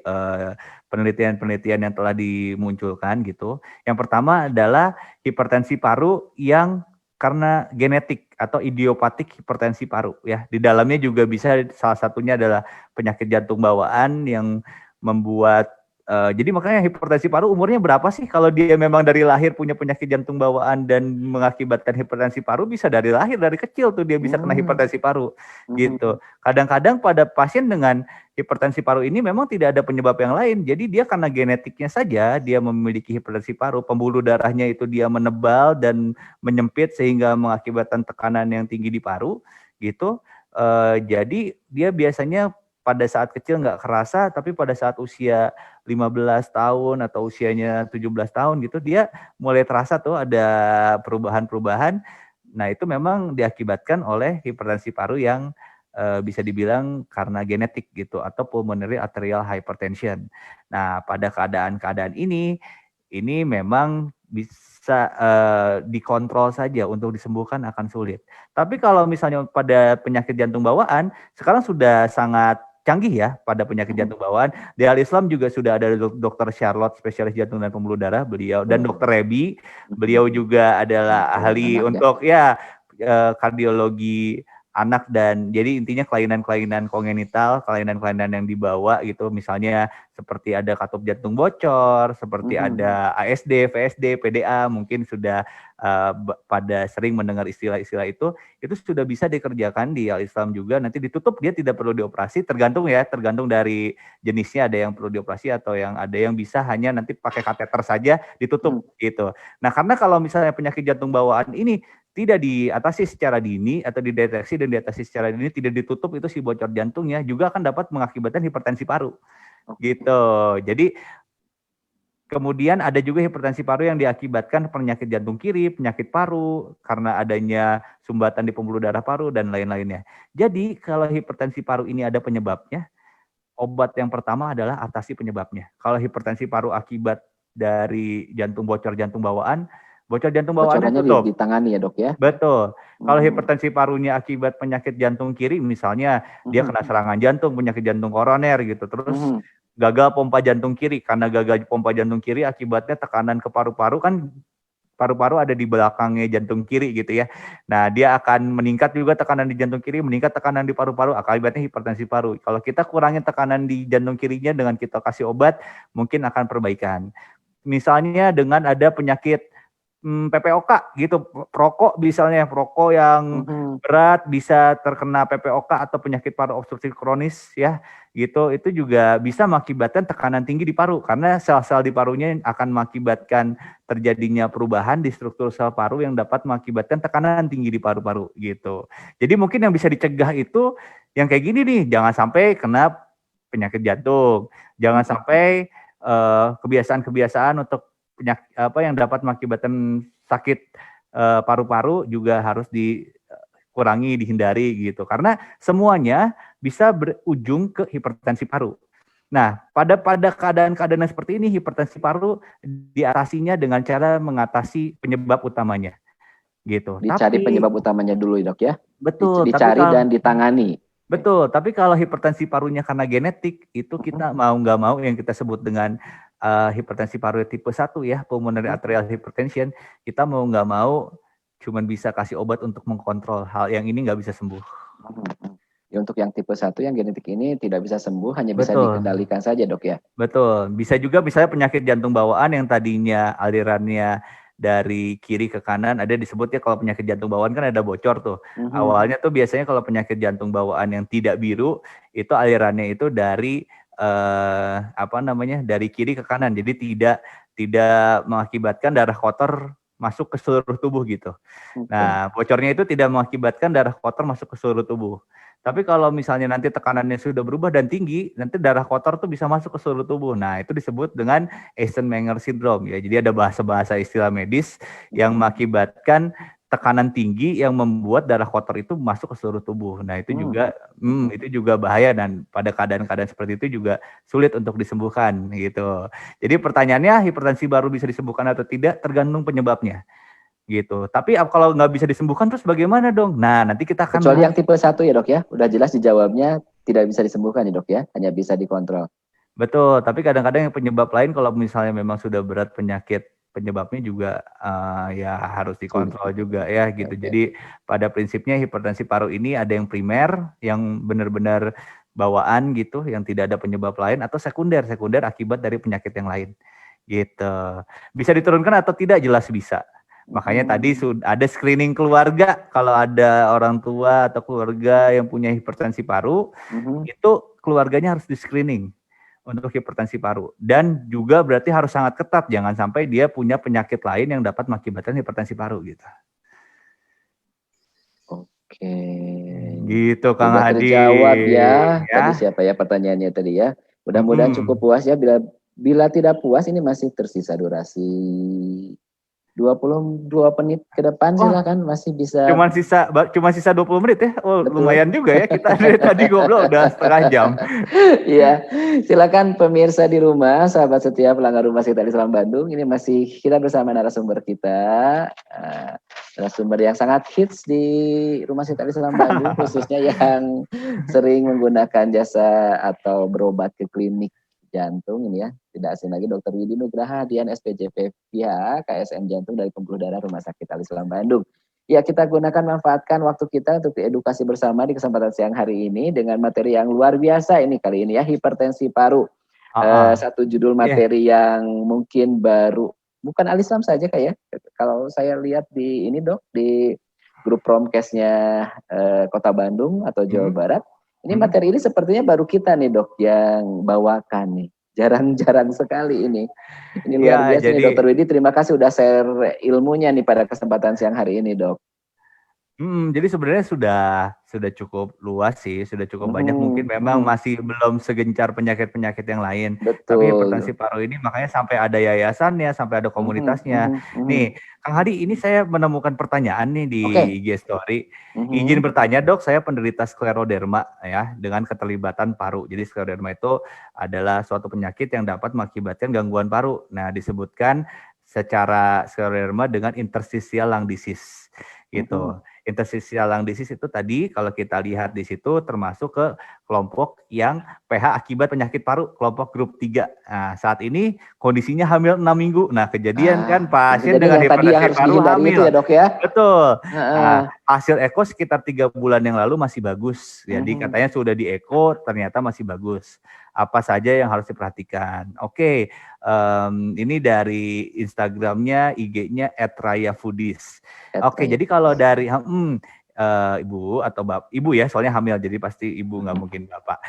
penelitian-penelitian yang telah dimunculkan gitu. Yang pertama adalah hipertensi paru yang karena genetik atau idiopatik hipertensi paru ya. Di dalamnya juga bisa salah satunya adalah penyakit jantung bawaan yang membuat jadi makanya hipertensi paru umurnya berapa sih kalau dia memang dari lahir punya penyakit jantung bawaan dan mengakibatkan hipertensi paru bisa dari lahir dari kecil tuh dia bisa kena hipertensi paru gitu. Kadang-kadang pada pasien dengan hipertensi paru ini memang tidak ada penyebab yang lain. Jadi dia karena genetiknya saja dia memiliki hipertensi paru, pembuluh darahnya itu dia menebal dan menyempit sehingga mengakibatkan tekanan yang tinggi di paru gitu. Jadi dia biasanya pada saat kecil nggak kerasa, tapi pada saat usia 15 tahun atau usianya 17 tahun gitu, dia mulai terasa tuh ada perubahan-perubahan. Nah itu memang diakibatkan oleh hipertensi paru yang bisa dibilang karena genetik gitu, atau pulmonary arterial hypertension. Nah pada keadaan-keadaan ini memang bisa dikontrol saja, untuk disembuhkan akan sulit. Tapi kalau misalnya pada penyakit jantung bawaan, sekarang sudah sangat canggih ya pada penyakit jantung bawaan. Di Al-Islam juga sudah ada Dr. Charlotte, spesialis jantung dan pembuluh darah, beliau, dan Dr. Rebi, beliau juga adalah ahli untuk kardiologi anak, dan jadi intinya kelainan-kelainan kongenital, kelainan-kelainan yang dibawa gitu, misalnya seperti ada katup jantung bocor, seperti ada ASD, VSD, PDA, mungkin sudah pada sering mendengar istilah-istilah itu sudah bisa dikerjakan di Al-Islam juga. Nanti ditutup, dia tidak perlu dioperasi, tergantung dari jenisnya, ada yang perlu dioperasi atau yang ada yang bisa hanya nanti pakai kateter saja ditutup gitu. Nah karena kalau misalnya penyakit jantung bawaan ini tidak diatasi secara dini atau dideteksi dan diatasi secara dini, tidak ditutup itu si bocor jantungnya, juga akan dapat mengakibatkan hipertensi paru. Gitu. Jadi kemudian ada juga hipertensi paru yang diakibatkan penyakit jantung kiri, penyakit paru, karena adanya sumbatan di pembuluh darah paru dan lain-lainnya. Jadi kalau hipertensi paru ini ada penyebabnya, obat yang pertama adalah atasi penyebabnya. Kalau hipertensi paru akibat dari jantung bocor jantung bawaan, bocor jantung bawaannya tutup. Ditangani ya dok ya? Betul. Kalau hipertensi parunya akibat penyakit jantung kiri, misalnya dia kena serangan jantung, penyakit jantung koroner gitu, terus gagal pompa jantung kiri. Karena gagal pompa jantung kiri akibatnya tekanan ke paru-paru, kan paru-paru ada di belakangnya jantung kiri gitu ya. Nah dia akan meningkat juga tekanan di jantung kiri, meningkat tekanan di paru-paru, akibatnya hipertensi paru. Kalau kita kurangin tekanan di jantung kirinya dengan kita kasih obat, mungkin akan perbaikan. Misalnya dengan ada penyakit PPOK gitu, perokok misalnya, perokok yang berat bisa terkena PPOK atau penyakit paru obstruktif kronis ya gitu, itu juga bisa mengakibatkan tekanan tinggi di paru, karena sel-sel di parunya akan mengakibatkan terjadinya perubahan di struktur sel paru yang dapat mengakibatkan tekanan tinggi di paru-paru gitu. Jadi mungkin yang bisa dicegah itu yang kayak gini nih, jangan sampai kena penyakit jantung, jangan sampai kebiasaan-kebiasaan untuk penyakit yang dapat mengakibatkan sakit paru-paru juga harus dikurangi, dihindari gitu. Karena semuanya bisa berujung ke hipertensi paru. Nah, pada keadaan-keadaan seperti ini, hipertensi paru diatasinya dengan cara mengatasi penyebab utamanya. Gitu. Dicari penyebab utamanya dulu dok ya? Betul. Dicari dan ditangani. Betul, tapi kalau hipertensi parunya karena genetik, itu kita mau nggak mau yang kita sebut dengan hipertensi paru tipe 1 ya, pulmonary arterial hypertension, kita mau nggak mau cuman bisa kasih obat untuk mengkontrol, hal yang ini nggak bisa sembuh. Ya, untuk yang tipe 1 yang genetik ini tidak bisa sembuh, hanya bisa Betul. dikendalikan saja dok ya? Betul, bisa juga misalnya penyakit jantung bawaan yang tadinya alirannya dari kiri ke kanan, ada disebutnya kalau penyakit jantung bawaan kan ada bocor tuh. Awalnya tuh biasanya kalau penyakit jantung bawaan yang tidak biru, itu alirannya itu dari dari kiri ke kanan, jadi tidak mengakibatkan darah kotor masuk ke seluruh tubuh gitu. Nah, bocornya itu tidak mengakibatkan darah kotor masuk ke seluruh tubuh. Tapi kalau misalnya nanti tekanannya sudah berubah dan tinggi, nanti darah kotor tuh bisa masuk ke seluruh tubuh. Nah, itu disebut dengan Eisenmenger syndrome ya. Jadi ada bahasa-bahasa istilah medis yang mengakibatkan tekanan tinggi yang membuat darah kotor itu masuk ke seluruh tubuh. Nah, itu juga bahaya, dan pada keadaan-keadaan seperti itu juga sulit untuk disembuhkan gitu. Jadi pertanyaannya, hipertensi baru bisa disembuhkan atau tidak tergantung penyebabnya. Gitu. Tapi kalau nggak bisa disembuhkan terus bagaimana dong? Nah, nanti kita akan kecuali yang tipe 1 ya dok ya, udah jelas dijawabnya tidak bisa disembuhkan nih dok ya, hanya bisa dikontrol. Betul, tapi kadang-kadang yang penyebab lain kalau misalnya memang sudah berat penyebabnya juga ya harus dikontrol juga ya gitu. Jadi pada prinsipnya hipertensi paru ini ada yang primer yang benar-benar bawaan gitu, yang tidak ada penyebab lain, atau sekunder akibat dari penyakit yang lain gitu. Bisa diturunkan atau tidak? Jelas bisa. Makanya tadi sudah ada screening keluarga, kalau ada orang tua atau keluarga yang punya hipertensi paru, itu keluarganya harus di screening untuk hipertensi paru. Dan juga berarti harus sangat ketat, jangan sampai dia punya penyakit lain yang dapat mengakibatkan hipertensi paru gitu. Oke. Gitu Kang Sudah Hadi. terjawab ya. Tadi siapa ya pertanyaannya tadi ya. Mudah-mudahan cukup puas ya. Bila tidak puas ini masih tersisa durasi 22 menit ke depan, silakan masih bisa. Cuma sisa 20 menit ya. Oh, betul. Lumayan juga ya, kita dari tadi ngobrol udah setengah jam. Iya, silakan pemirsa di rumah, sahabat setia pelanggan Rumah Sakit Al-Islam Bandung. Ini masih kita bersama narasumber kita, narasumber yang sangat hits di Rumah Sakit Al-Islam Bandung, khususnya yang sering menggunakan jasa atau berobat ke klinik jantung ini ya, tidak asing lagi Dr. Widi Nugraha Dian SPJP PH KSM Jantung dari Pembuluh Darah Rumah Sakit Al-Islam Bandung. Ya, kita gunakan manfaatkan waktu kita untuk edukasi bersama di kesempatan siang hari ini dengan materi yang luar biasa ini kali ini ya, hipertensi paru. Satu judul materi yang mungkin baru, bukan Al-Islam saja kayak kalau saya lihat di ini dok, di grup Promkesnya Kota Bandung atau Jawa Barat. Ini materi ini sepertinya baru kita nih dok yang bawakan nih. Jarang-jarang sekali ini. Ini luar biasa nih Dr. Widi. Terima kasih udah share ilmunya nih pada kesempatan siang hari ini dok. Jadi sebenarnya sudah cukup luas sih, sudah cukup banyak. Mungkin memang masih belum segencar penyakit-penyakit yang lain. Betul. Tapi hipertensi paru ini makanya sampai ada yayasannya, sampai ada komunitasnya. Nih, Kang Hadi, ini saya menemukan pertanyaan nih di IG Story. Izin bertanya dok, saya penderita skleroderma ya, dengan keterlibatan paru. Jadi skleroderma itu adalah suatu penyakit yang dapat mengakibatkan gangguan paru. Nah, disebutkan secara skleroderma dengan interstitial lung disease gitu. Interstitial lung disease itu tadi kalau kita lihat di situ termasuk ke kelompok yang PH akibat penyakit paru, kelompok grup 3. Nah, saat ini kondisinya hamil 6 minggu. Nah, kejadian kan pasien dengan hipertensi paru hamil. Ya, dok, ya? Betul. Nah, hasil eko sekitar 3 bulan yang lalu masih bagus. Jadi katanya sudah di eko ternyata masih bagus. Apa saja yang harus diperhatikan? Oke, ini dari Instagramnya, IG-nya @rayafoodies. Oke, jadi kalau dari ibu atau ibu ya, soalnya hamil, jadi pasti ibu, nggak mungkin bapak.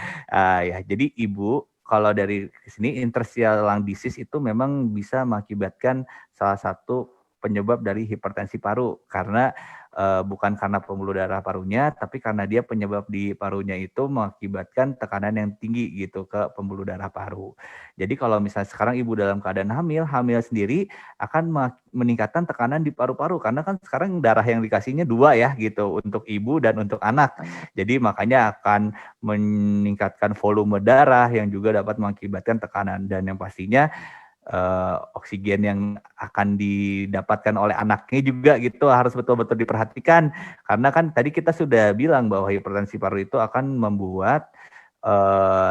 Ya, jadi ibu, kalau dari sini interstitial lung disease itu memang bisa mengakibatkan salah satu penyebab dari hipertensi paru, karena bukan karena pembuluh darah parunya, tapi karena dia penyebab di parunya itu mengakibatkan tekanan yang tinggi gitu ke pembuluh darah paru. Jadi kalau misalnya sekarang ibu dalam keadaan hamil sendiri akan meningkatkan tekanan di paru-paru, karena kan sekarang darah yang dikasihnya 2 ya gitu, untuk ibu dan untuk anak. Jadi makanya akan meningkatkan volume darah yang juga dapat mengakibatkan tekanan, dan yang pastinya oksigen yang akan didapatkan oleh anaknya juga gitu harus betul-betul diperhatikan, karena kan tadi kita sudah bilang bahwa hipertensi paru itu akan membuat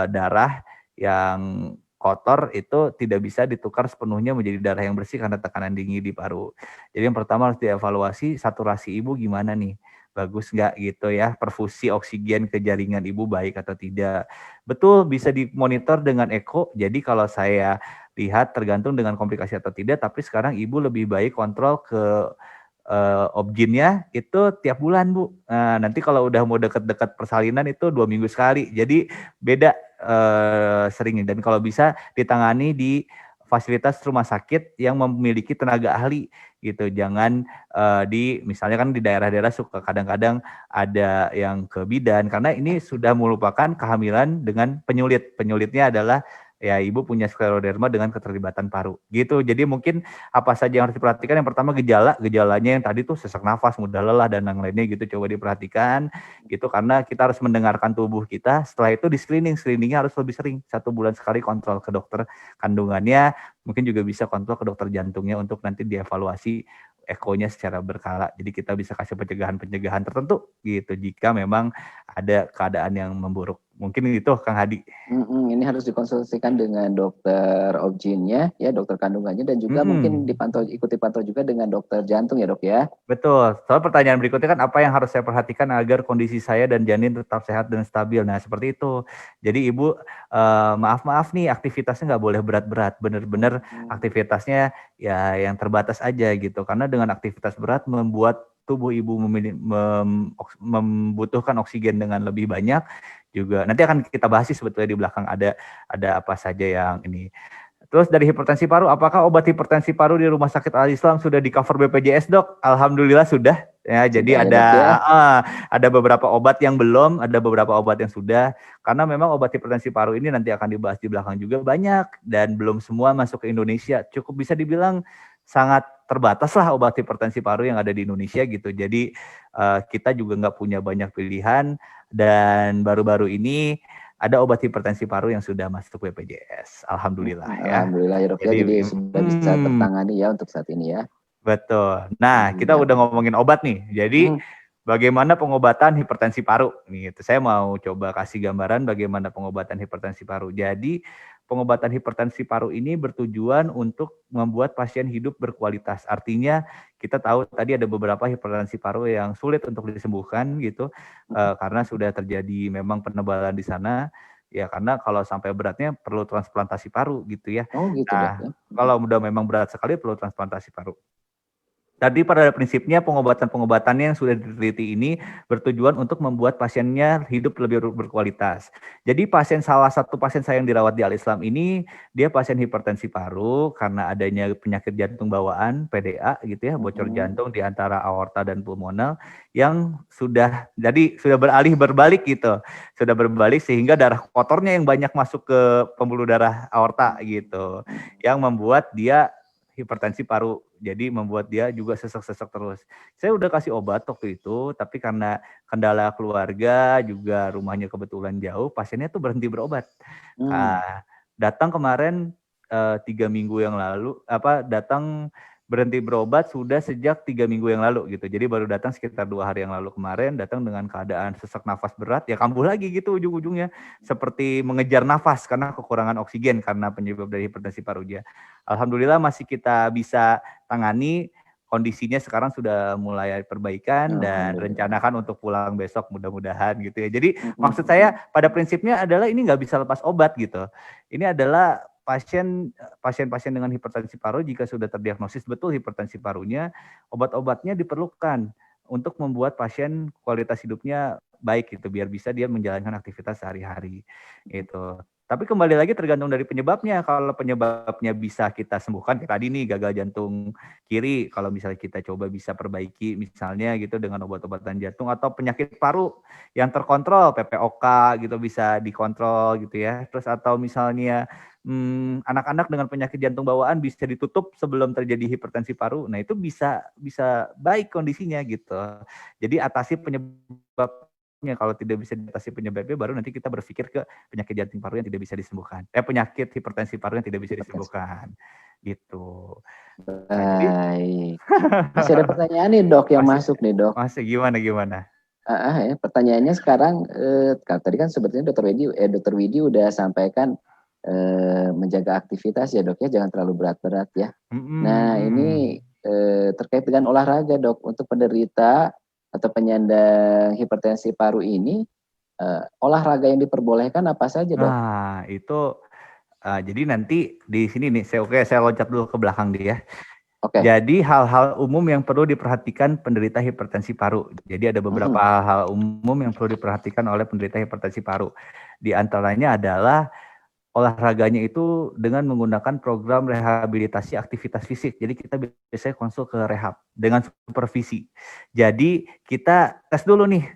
darah yang kotor itu tidak bisa ditukar sepenuhnya menjadi darah yang bersih karena tekanan tinggi di paru. Jadi yang pertama harus dievaluasi saturasi ibu gimana nih, bagus nggak gitu ya, perfusi oksigen ke jaringan ibu baik atau tidak. Betul bisa dimonitor dengan eko, jadi kalau saya lihat tergantung dengan komplikasi atau tidak, tapi sekarang ibu lebih baik kontrol ke objinnya itu tiap bulan Bu. Nah, nanti kalau udah mau deket-deket persalinan itu 2 minggu sekali. Jadi beda seringnya. Dan kalau bisa ditangani di fasilitas rumah sakit yang memiliki tenaga ahli gitu. Jangan di misalnya kan di daerah-daerah suka kadang-kadang ada yang ke bidan karena ini sudah merupakan kehamilan dengan penyulit. Penyulitnya adalah ya ibu punya skleroderma dengan keterlibatan paru gitu. Jadi mungkin apa saja yang harus diperhatikan? Yang pertama gejalanya yang tadi tuh sesak nafas, mudah lelah dan yang lainnya gitu, coba diperhatikan gitu karena kita harus mendengarkan tubuh kita. Setelah itu di screeningnya harus lebih sering, 1 bulan sekali kontrol ke dokter kandungannya, mungkin juga bisa kontrol ke dokter jantungnya untuk nanti dievaluasi ekonya secara berkala. Jadi kita bisa kasih pencegahan tertentu gitu jika memang ada keadaan yang memburuk. Mungkin itu Kang Hadi. Ini harus dikonsultasikan dengan dokter objinnya, ya dokter kandungannya, dan juga mungkin ikuti pantau juga dengan dokter jantung ya dok ya. Betul. Soal pertanyaan berikutnya kan apa yang harus saya perhatikan agar kondisi saya dan janin tetap sehat dan stabil. Nah seperti itu. Jadi ibu maaf nih aktivitasnya nggak boleh berat-berat. Bener-bener aktivitasnya ya yang terbatas aja gitu. Karena dengan aktivitas berat membuat tubuh ibu membutuhkan oksigen dengan lebih banyak juga. Nanti akan kita bahas sih sebetulnya di belakang ada apa saja yang ini. Terus dari hipertensi paru, apakah obat hipertensi paru di Rumah Sakit Al Islam sudah di cover BPJS dok? Alhamdulillah sudah. Ya, jadi ada ya, ada beberapa obat yang belum, ada beberapa obat yang sudah. Karena memang obat hipertensi paru ini nanti akan dibahas di belakang juga banyak dan belum semua masuk ke Indonesia. Cukup bisa dibilang sangat terbatas lah obat hipertensi paru yang ada di Indonesia gitu. Jadi kita juga nggak punya banyak pilihan dan baru-baru ini ada obat hipertensi paru yang sudah masuk BPJS. Alhamdulillah ya. Alhamdulillah ya dok ya, jadi sudah bisa tertangani ya untuk saat ini ya. Betul. Nah, kita udah ngomongin obat nih. Jadi bagaimana pengobatan hipertensi paru? Nih, saya mau coba kasih gambaran bagaimana pengobatan hipertensi paru. Jadi pengobatan hipertensi paru ini bertujuan untuk membuat pasien hidup berkualitas. Artinya kita tahu tadi ada beberapa hipertensi paru yang sulit untuk disembuhkan gitu karena sudah terjadi memang penebalan di sana. Ya karena kalau sampai beratnya perlu transplantasi paru gitu ya. Oh gitu nah, dok ya. Kalau udah memang berat sekali perlu transplantasi paru. Tadi pada prinsipnya pengobatan-pengobatannya yang sudah diteliti ini bertujuan untuk membuat pasiennya hidup lebih berkualitas. Jadi salah satu pasien saya yang dirawat di Al Islam ini, dia pasien hipertensi paru karena adanya penyakit jantung bawaan, PDA gitu ya, bocor jantung di antara aorta dan pulmonal yang sudah berbalik gitu. Sudah berbalik sehingga darah kotornya yang banyak masuk ke pembuluh darah aorta gitu. Yang membuat dia hipertensi paru, jadi membuat dia juga sesek-sesek terus. Saya udah kasih obat waktu itu, tapi karena kendala keluarga juga rumahnya kebetulan jauh, pasiennya tuh berhenti berobat. Nah, datang kemarin 3 minggu yang lalu, datang berhenti berobat sudah sejak 3 minggu yang lalu gitu. Jadi baru datang sekitar 2 hari yang lalu kemarin, datang dengan keadaan sesak nafas berat, ya kambuh lagi gitu ujung-ujungnya. Seperti mengejar nafas karena kekurangan oksigen karena penyebab dari hipertensi parunya. Alhamdulillah masih kita bisa tangani, kondisinya sekarang sudah mulai perbaikan dan rencanakan untuk pulang besok mudah-mudahan gitu ya. Jadi maksud saya pada prinsipnya adalah ini nggak bisa lepas obat gitu. Ini adalah pasien-pasien dengan hipertensi paru jika sudah terdiagnosis betul hipertensi parunya, obat-obatnya diperlukan untuk membuat pasien kualitas hidupnya baik gitu, biar bisa dia menjalankan aktivitas sehari-hari gitu. Tapi kembali lagi tergantung dari penyebabnya. Kalau penyebabnya bisa kita sembuhkan, kayak tadi nih gagal jantung kiri, kalau misalnya kita coba bisa perbaiki misalnya gitu dengan obat-obatan jantung atau penyakit paru yang terkontrol, PPOK gitu bisa dikontrol gitu ya. Terus atau misalnya anak-anak dengan penyakit jantung bawaan bisa ditutup sebelum terjadi hipertensi paru. Nah itu bisa baik kondisinya gitu. Jadi atasi penyebab Kalau tidak bisa diatasi penyebabnya, baru nanti kita berpikir ke penyakit jantung paru yang tidak bisa disembuhkan. Penyakit hipertensi paru yang tidak bisa disembuhkan. Gitu. Nah, jadi Baik. Masih ada pertanyaan nih dok yang masuk nih dok. Masih gimana? Ya, pertanyaannya sekarang, tadi kan sepertinya Dokter Widi udah sampaikan menjaga aktivitas ya dok ya, jangan terlalu berat-berat ya. Nah ini terkait dengan olahraga dok, untuk penderita atau penyandang hipertensi paru ini, olahraga yang diperbolehkan apa saja dok? Nah itu jadi nanti di sini nih, saya loncat dulu ke belakang dia ya. Oke. Jadi hal-hal umum yang perlu diperhatikan penderita hipertensi paru. Jadi ada beberapa hal umum yang perlu diperhatikan oleh penderita hipertensi paru. Di antaranya adalah olahraganya itu dengan menggunakan program rehabilitasi aktivitas fisik. Jadi kita biasanya konsul ke rehab dengan supervisi. Jadi kita tes dulu nih,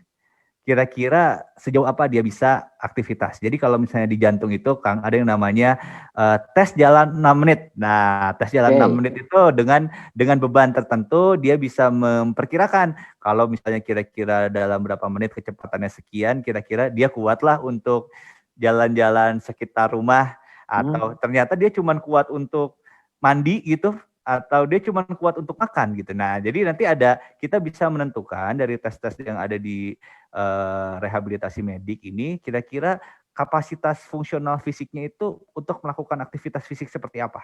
kira-kira sejauh apa dia bisa aktivitas. Jadi kalau misalnya di jantung itu, Kang, ada yang namanya tes jalan 6 menit. Nah, tes jalan 6 menit itu dengan beban tertentu, dia bisa memperkirakan kalau misalnya kira-kira dalam berapa menit kecepatannya sekian, kira-kira dia kuatlah untuk jalan-jalan sekitar rumah, atau ternyata dia cuma kuat untuk mandi gitu, atau dia cuma kuat untuk makan gitu. Nah, jadi nanti kita bisa menentukan dari tes-tes yang ada di rehabilitasi medik ini, kira-kira kapasitas fungsional fisiknya itu untuk melakukan aktivitas fisik seperti apa.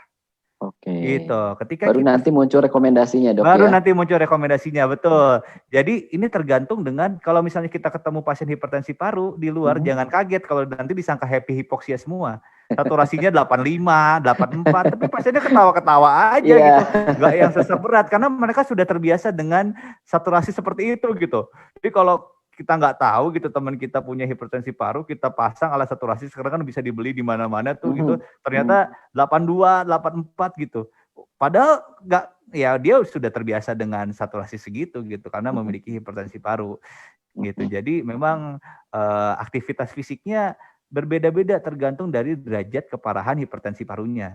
Oke. Gitu. Baru nanti muncul rekomendasinya dok baru ya? nanti muncul rekomendasinya, betul. Jadi ini tergantung dengan, kalau misalnya kita ketemu pasien hipertensi paru di luar, jangan kaget kalau nanti disangka happy hipoksia semua. Saturasinya 85, 84, tapi pasiennya ketawa-ketawa aja gitu. Nggak yang sesak berat, karena mereka sudah terbiasa dengan saturasi seperti itu gitu. Jadi kalau kita nggak tahu gitu, teman kita punya hipertensi paru, kita pasang alat saturasi, sekarang kan bisa dibeli di mana-mana tuh gitu, ternyata 82, 84 gitu. Padahal nggak, ya dia sudah terbiasa dengan saturasi segitu gitu, karena memiliki hipertensi paru gitu. Jadi memang aktivitas fisiknya berbeda-beda tergantung dari derajat keparahan hipertensi parunya.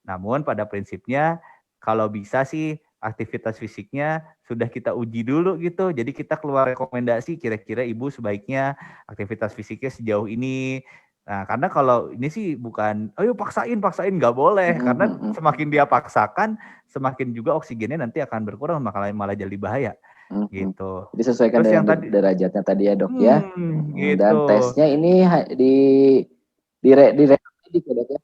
Namun pada prinsipnya kalau bisa sih aktivitas fisiknya sudah kita uji dulu gitu. Jadi kita keluar rekomendasi, kira-kira ibu sebaiknya aktivitas fisiknya sejauh ini. Nah, karena kalau ini sih bukan, ayo paksain, nggak boleh. Karena semakin dia paksakan, semakin juga oksigennya nanti akan berkurang, malah jadi bahaya. Gitu. Jadi sesuaikan dengan derajatnya tadi ya dok ya. Gitu. Dan tesnya ini di rehab medik ya dok ya?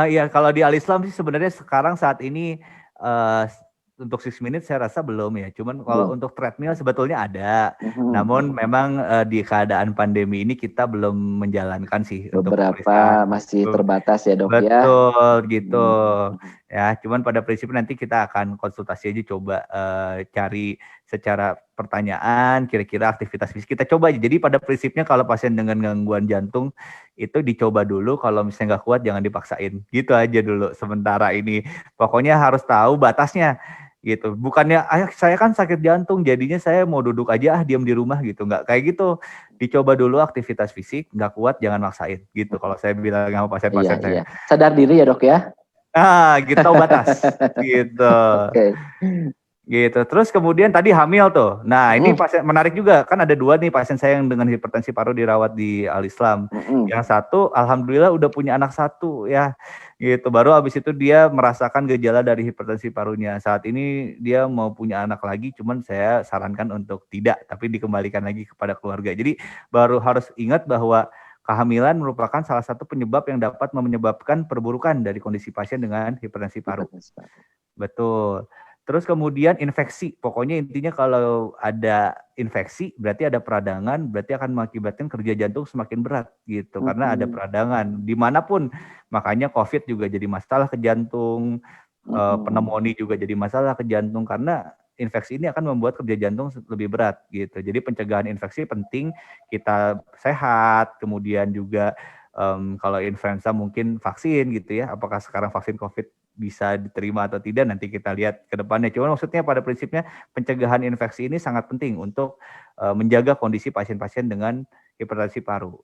Ya kalau di Al-Islam sih sebenarnya sekarang saat ini untuk 6 minutes saya rasa belum ya. Cuman kalau untuk treadmill sebetulnya ada. Namun memang di keadaan pandemi ini kita belum menjalankan sih. Beberapa masih terbatas ya dok ya. Betul gitu. Ya, cuman pada prinsipnya nanti kita akan konsultasi aja, coba cari secara pertanyaan kira-kira aktivitas fisik kita coba aja. Jadi pada prinsipnya kalau pasien dengan gangguan jantung itu dicoba dulu, kalau misalnya nggak kuat jangan dipaksain. Gitu aja dulu sementara ini. Pokoknya harus tahu batasnya gitu. Bukannya saya kan sakit jantung jadinya saya mau duduk aja diam di rumah gitu. Nggak kayak gitu. Dicoba dulu aktivitas fisik, nggak kuat jangan maksain gitu. Kalau saya bilang sama pasien-pasien saya. Sadar diri ya dok ya. Gitu batas gitu. Gitu. Terus kemudian tadi hamil tuh. Nah, ini pasien menarik juga, kan ada 2 nih pasien saya yang dengan hipertensi paru dirawat di Al-Islam. Yang satu alhamdulillah udah punya anak 1 ya. Gitu. Baru habis itu dia merasakan gejala dari hipertensi parunya. Saat ini dia mau punya anak lagi, cuman saya sarankan untuk tidak, tapi dikembalikan lagi kepada keluarga. Jadi baru harus ingat bahwa kehamilan merupakan salah satu penyebab yang dapat menyebabkan perburukan dari kondisi pasien dengan hipertensi paru. Betul. Terus kemudian infeksi. Pokoknya intinya kalau ada infeksi berarti ada peradangan, berarti akan mengakibatkan kerja jantung semakin berat gitu. Karena ada peradangan dimanapun. Makanya COVID juga jadi masalah ke jantung, pneumonia juga jadi masalah ke jantung, karena infeksi ini akan membuat kerja jantung lebih berat gitu. Jadi pencegahan infeksi penting, kita sehat, kemudian juga kalau influenza mungkin vaksin gitu ya. Apakah sekarang vaksin COVID bisa diterima atau tidak nanti kita lihat ke depannya. Cuma maksudnya pada prinsipnya pencegahan infeksi ini sangat penting untuk menjaga kondisi pasien-pasien dengan hipertensi paru.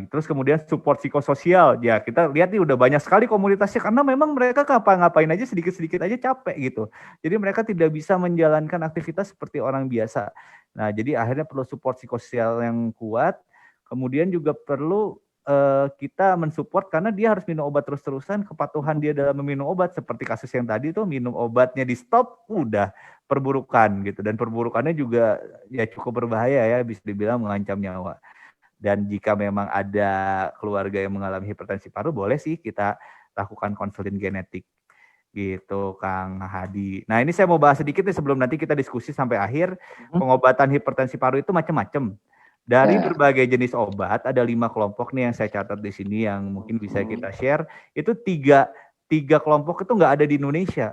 Terus kemudian support psikososial, ya kita lihat nih udah banyak sekali komunitasnya karena memang mereka ngapain aja sedikit-sedikit aja capek gitu. Jadi mereka tidak bisa menjalankan aktivitas seperti orang biasa. Nah jadi akhirnya perlu support psikososial yang kuat, kemudian juga perlu kita mensupport karena dia harus minum obat terus-terusan, kepatuhan dia dalam meminum obat seperti kasus yang tadi tuh minum obatnya di stop, udah perburukan gitu, dan perburukannya juga ya cukup berbahaya ya, bisa dibilang mengancam nyawa. Dan jika memang ada keluarga yang mengalami hipertensi paru, boleh sih kita lakukan konseling genetik gitu, Kang Hadi. Nah ini saya mau bahas sedikit nih sebelum nanti kita diskusi sampai akhir. Pengobatan hipertensi paru itu macam-macam. Dari berbagai jenis obat, ada 5 kelompok nih yang saya catat di sini yang mungkin bisa kita share. Itu tiga kelompok itu nggak ada di Indonesia.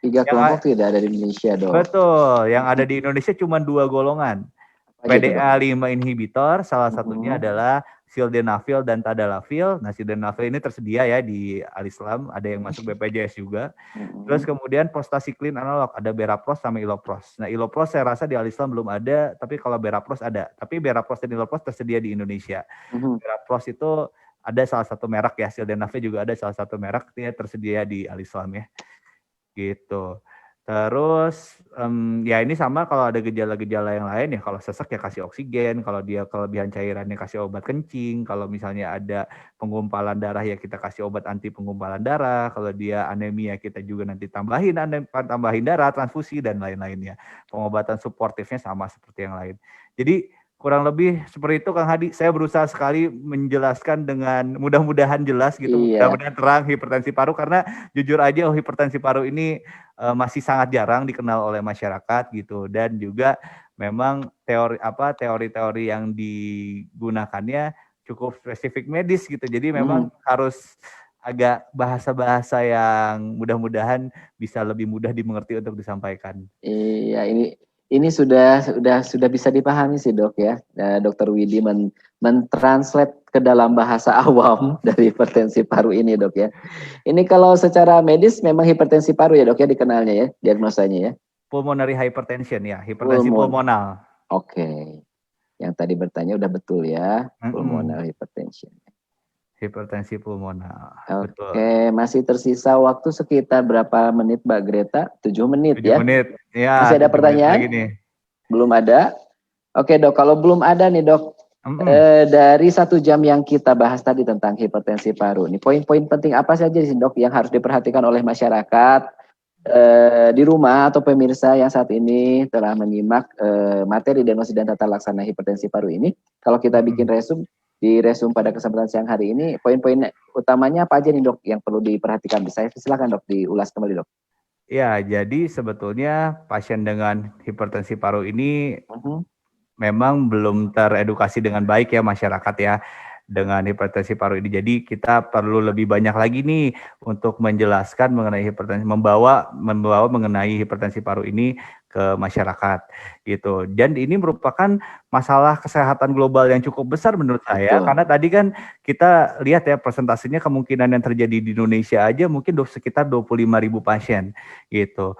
3 kelompok tidak ada di Indonesia, Dok. Betul, yang ada di Indonesia cuma 2 golongan. PDA5 inhibitor, salah satunya adalah sildenafil dan tadalafil. Nah, sildenafil ini tersedia ya di Alislam, ada yang masuk BPJS juga. Terus kemudian prostacyclin analog, ada Berapros sama Ilopros. Nah, Ilopros saya rasa di Alislam belum ada, tapi kalau Berapros ada. Tapi Berapros dan Ilopros tersedia di Indonesia. Berapros itu ada salah satu merek ya, sildenafil juga ada salah satu merek, dia tersedia di Alislam ya. Gitu. Terus ya ini sama kalau ada gejala-gejala yang lain ya, kalau sesak ya kasih oksigen, kalau dia kelebihan cairannya kasih obat kencing, kalau misalnya ada penggumpalan darah ya kita kasih obat anti penggumpalan darah, kalau dia anemia kita juga nanti tambahin darah, transfusi dan lain-lainnya. Pengobatan suportifnya sama seperti yang lain. Jadi kurang lebih seperti itu Kang Hadi. Saya berusaha sekali menjelaskan dengan mudah-mudahan jelas gitu, mudah-mudahan terang hipertensi paru, karena jujur aja hipertensi paru ini masih sangat jarang dikenal oleh masyarakat gitu, dan juga memang teori-teori yang digunakannya cukup spesifik medis gitu. Jadi memang harus agak bahasa-bahasa yang mudah-mudahan bisa lebih mudah dimengerti untuk disampaikan. Iya, ini sudah bisa dipahami sih, Dok ya. Dokter Widi mentranslate ke dalam bahasa awam dari hipertensi paru ini, Dok ya. Ini kalau secara medis memang hipertensi paru ya, Dok ya, dikenalnya ya, diagnosanya ya. Pulmonary hypertension ya, hipertensi pulmonal. Oke. Yang tadi bertanya udah betul ya, pulmonary hypertension. Hipertensi pulmonal. Oke, masih tersisa waktu sekitar berapa menit, Mbak Greta? 7 menit 7 ya? menit. Ya, masih ada pertanyaan? Belum ada? Oke dok, kalau belum ada nih dok, dari 1 jam yang kita bahas tadi tentang hipertensi paru, nih poin-poin penting apa saja sih dok yang harus diperhatikan oleh masyarakat di rumah atau pemirsa yang saat ini telah menyimak materi diagnosis dan tata laksana hipertensi paru ini? Kalau kita bikin resum pada kesempatan siang hari ini, poin-poin utamanya apa aja nih dok yang perlu diperhatikan? Saya silakan dok diulas kembali dok. Ya, jadi sebetulnya pasien dengan hipertensi paru ini memang belum teredukasi dengan baik ya masyarakat ya dengan hipertensi paru ini. Jadi kita perlu lebih banyak lagi nih untuk menjelaskan mengenai hipertensi, membawa mengenai hipertensi paru ini ke masyarakat gitu. Dan ini merupakan masalah kesehatan global yang cukup besar menurut saya. Karena tadi kan kita lihat ya persentasenya kemungkinan yang terjadi di Indonesia aja mungkin sekitar 25.000 pasien gitu.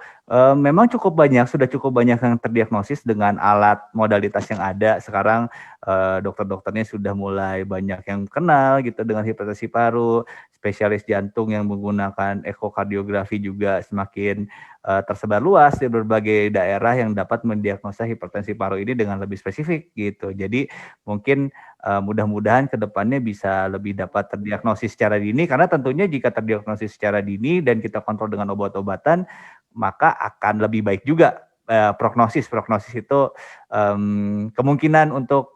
Memang sudah cukup banyak yang terdiagnosis dengan alat modalitas yang ada. Sekarang dokter-dokternya sudah mulai banyak yang kenal gitu dengan hipertensi paru. Spesialis jantung yang menggunakan ekokardiografi juga semakin tersebar luas di berbagai daerah yang dapat mendiagnosa hipertensi paru ini dengan lebih spesifik gitu. Jadi mungkin mudah-mudahan ke depannya bisa lebih dapat terdiagnosis secara dini, karena tentunya jika terdiagnosis secara dini dan kita kontrol dengan obat-obatan, maka akan lebih baik juga prognosis itu kemungkinan untuk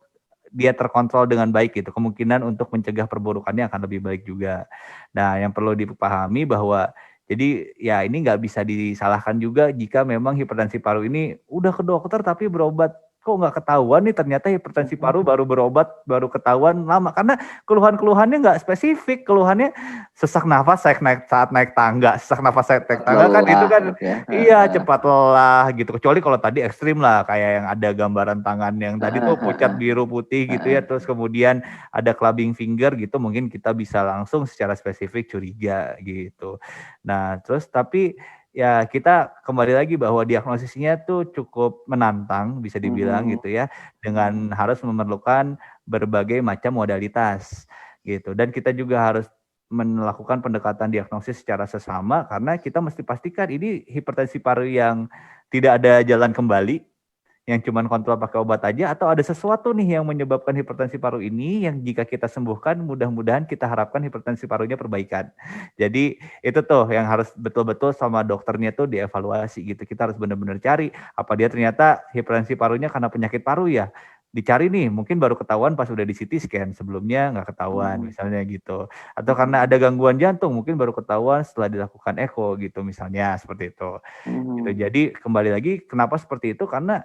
dia terkontrol dengan baik gitu, kemungkinan untuk mencegah perburukannya akan lebih baik juga. Nah, yang perlu dipahami bahwa jadi ya ini nggak bisa disalahkan juga jika memang hipertensi paru ini udah ke dokter tapi berobat kok nggak ketahuan nih, ternyata hipertensi paru baru berobat baru ketahuan lama, karena keluhannya nggak spesifik. Keluhannya sesak nafas saat naik tangga, sesak nafas saat naik tangga kan itu kan iya cepat lelah gitu, kecuali kalau tadi ekstrim lah kayak yang ada gambaran tangan yang tadi tuh pucat biru putih gitu ya, terus kemudian ada clubbing finger gitu, mungkin kita bisa langsung secara spesifik curiga gitu. Nah terus tapi ya kita kembali lagi bahwa diagnosisnya tuh cukup menantang bisa dibilang gitu ya, dengan harus memerlukan berbagai macam modalitas gitu. Dan kita juga harus melakukan pendekatan diagnosis secara sesama karena kita mesti pastikan ini hipertensi paru yang tidak ada jalan kembali, yang cuman kontrol pakai obat aja, atau ada sesuatu nih yang menyebabkan hipertensi paru ini yang jika kita sembuhkan mudah-mudahan kita harapkan hipertensi parunya perbaikan. Jadi itu tuh yang harus betul-betul sama dokternya tuh dievaluasi gitu. Kita harus benar-benar cari apa dia ternyata hipertensi parunya karena penyakit paru ya. Dicari nih, mungkin baru ketahuan pas udah di CT scan, sebelumnya nggak ketahuan misalnya gitu. Atau karena ada gangguan jantung, mungkin baru ketahuan setelah dilakukan echo gitu misalnya, seperti itu. Gitu. Jadi kembali lagi kenapa seperti itu, karena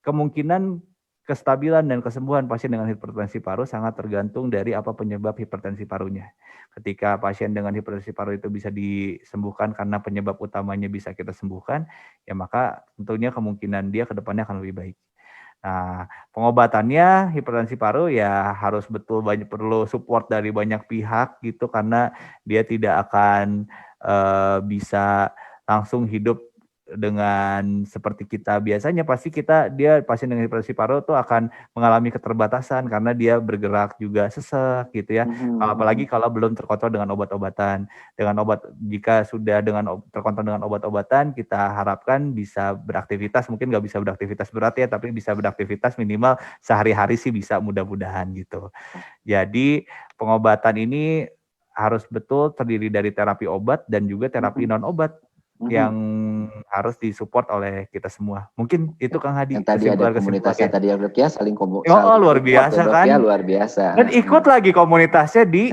kemungkinan kestabilan dan kesembuhan pasien dengan hipertensi paru sangat tergantung dari apa penyebab hipertensi parunya. Ketika pasien dengan hipertensi paru itu bisa disembuhkan karena penyebab utamanya bisa kita sembuhkan, ya maka tentunya kemungkinan dia ke depannya akan lebih baik. Nah, pengobatannya hipertensi paru ya harus betul perlu support dari banyak pihak gitu, karena dia tidak akan bisa langsung hidup dengan seperti kita biasanya. Pasti dia pasien dengan hipertensi paru tuh akan mengalami keterbatasan karena dia bergerak juga sesek gitu ya. Apalagi kalau belum terkontrol dengan obat-obatan. Jika sudah terkontrol dengan obat-obatan, kita harapkan bisa beraktivitas, mungkin nggak bisa beraktivitas berat ya, tapi bisa beraktivitas minimal sehari-hari sih bisa, mudah-mudahan gitu. Jadi pengobatan ini harus betul terdiri dari terapi obat dan juga terapi non-obat yang harus disupport oleh kita semua. Mungkin itu Kang Hadi. Yang tadi ada komunitasnya tadi ya dok ya, saling luar biasa kan? Ya, luar biasa. Dan ikut lagi komunitasnya di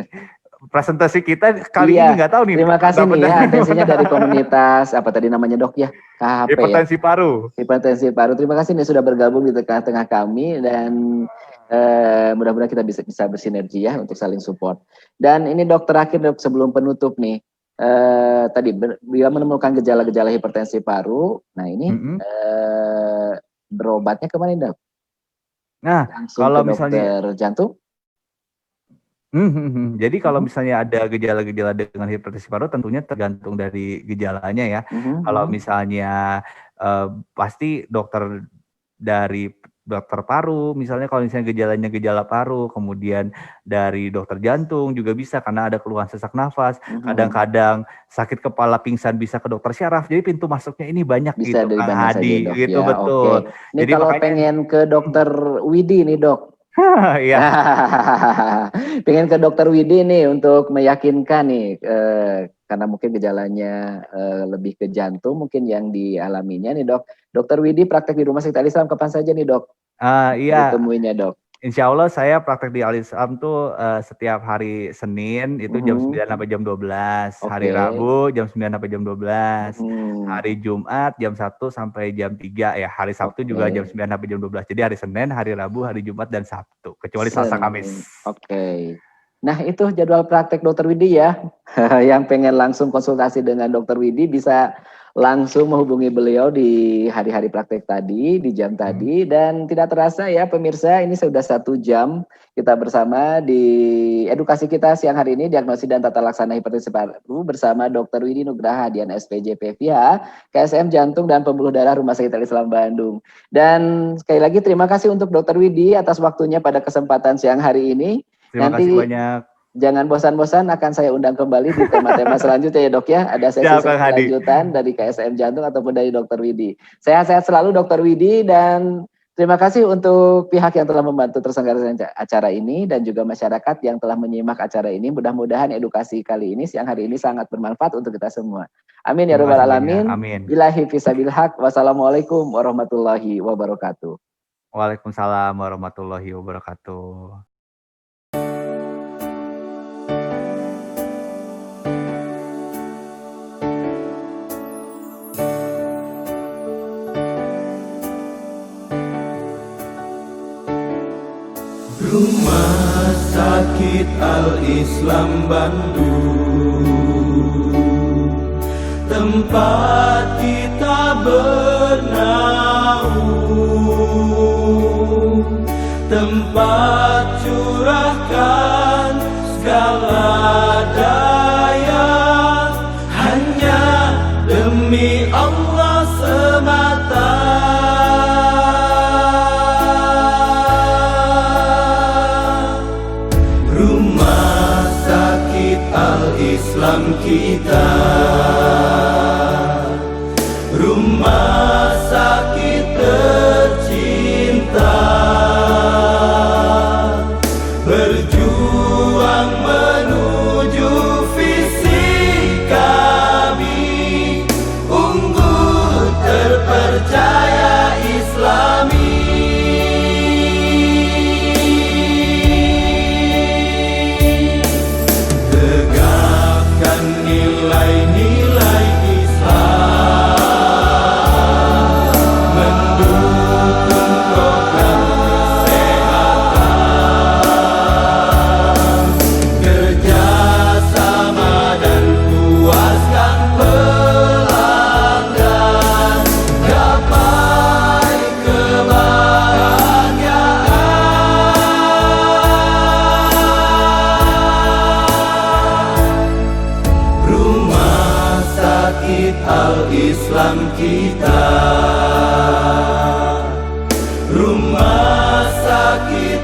presentasi kita kali ini, nggak tahu nih. Terima kasih nih ya, atensinya dari komunitas apa tadi namanya dok ya? KHP hipertensi ya? Paru. Hipertensi paru. Terima kasih nih sudah bergabung di tengah-tengah kami, dan mudah-mudahan kita bisa bersinergi ya untuk saling support. Dan ini dok, terakhir dok sebelum penutup nih. Tadi bila menemukan gejala-gejala hipertensi paru, nah ini berobatnya kemana dok? Nah, langsung kalau ke misalnya dokter jantung? Jadi kalau misalnya ada gejala-gejala dengan hipertensi paru, tentunya tergantung dari gejalanya ya. Kalau misalnya pasti dari dokter paru, misalnya kalau misalnya gejalanya gejala paru, kemudian dari dokter jantung juga bisa karena ada keluhan sesak nafas, kadang-kadang sakit kepala pingsan bisa ke dokter syaraf. Jadi pintu masuknya ini banyak bisa gitu, dari Kang mana Hadi, saja, dok. gitu Ya, betul. Okay. Ini jadi kalau pengen ke dokter Widi nih dok. Iya. Pengen ke dokter Widi nih untuk meyakinkan nih, karena mungkin gejalanya lebih ke jantung mungkin yang dialaminya nih dok. Dokter Widi praktek di Rumah Sakit Al-Islam kapan saja nih dok? Iya. Ditemuinya dok. Insya Allah saya praktek di Al-Islam tuh setiap hari Senin itu jam 9 sampai jam 12, hari Rabu jam 9 sampai jam 12, hari Jumat jam 1 sampai jam 3 ya, hari Sabtu juga jam 9 sampai jam 12. Jadi hari Senin, hari Rabu, hari Jumat dan Sabtu, kecuali Selasa Kamis. Nah itu jadwal praktek dokter Widi ya. Yang pengen langsung konsultasi dengan dokter Widi bisa langsung menghubungi beliau di hari-hari praktek tadi, di jam tadi. Dan tidak terasa ya pemirsa, ini sudah 1 jam kita bersama di edukasi kita siang hari ini, diagnosis dan tata laksana hipertensi paru bersama Dr. Widi Nugraha, Dian SPJ PVH, KSM Jantung dan Pembuluh Darah Rumah Sakit Al-Islam Bandung. Dan sekali lagi terima kasih untuk Dr. Widi atas waktunya pada kesempatan siang hari ini. Terima kasih banyak. Jangan bosan-bosan, akan saya undang kembali di tema-tema selanjutnya ya dok ya. Ada sesi lanjutan dari KSM Jantung ataupun dari Dr. Widi. Sehat-sehat selalu Dr. Widi, dan terima kasih untuk pihak yang telah membantu terselenggaranya acara ini dan juga masyarakat yang telah menyimak acara ini. Mudah-mudahan edukasi kali ini siang hari ini sangat bermanfaat untuk kita semua. Amin ya rabbal alamin. Amin. Billahi fisabil haq. Wassalamualaikum warahmatullahi wabarakatuh. Waalaikumsalam warahmatullahi wabarakatuh. Rumah Sakit Al-Islam Bandung, tempat kita bernaung, tempat curahkan segala daya, hanya demi Allah semata. Islam kita, rumah sakit tercinta, berjuang menuju visi kami, unggul terpercaya Islami. Tegakkan nilai-nilai Islam, mendukung program kesehatan, kerjasama dan puaskan pelanggan, gapai kebahagiaan. Rumah sakit Al-Islam kita, rumah sakit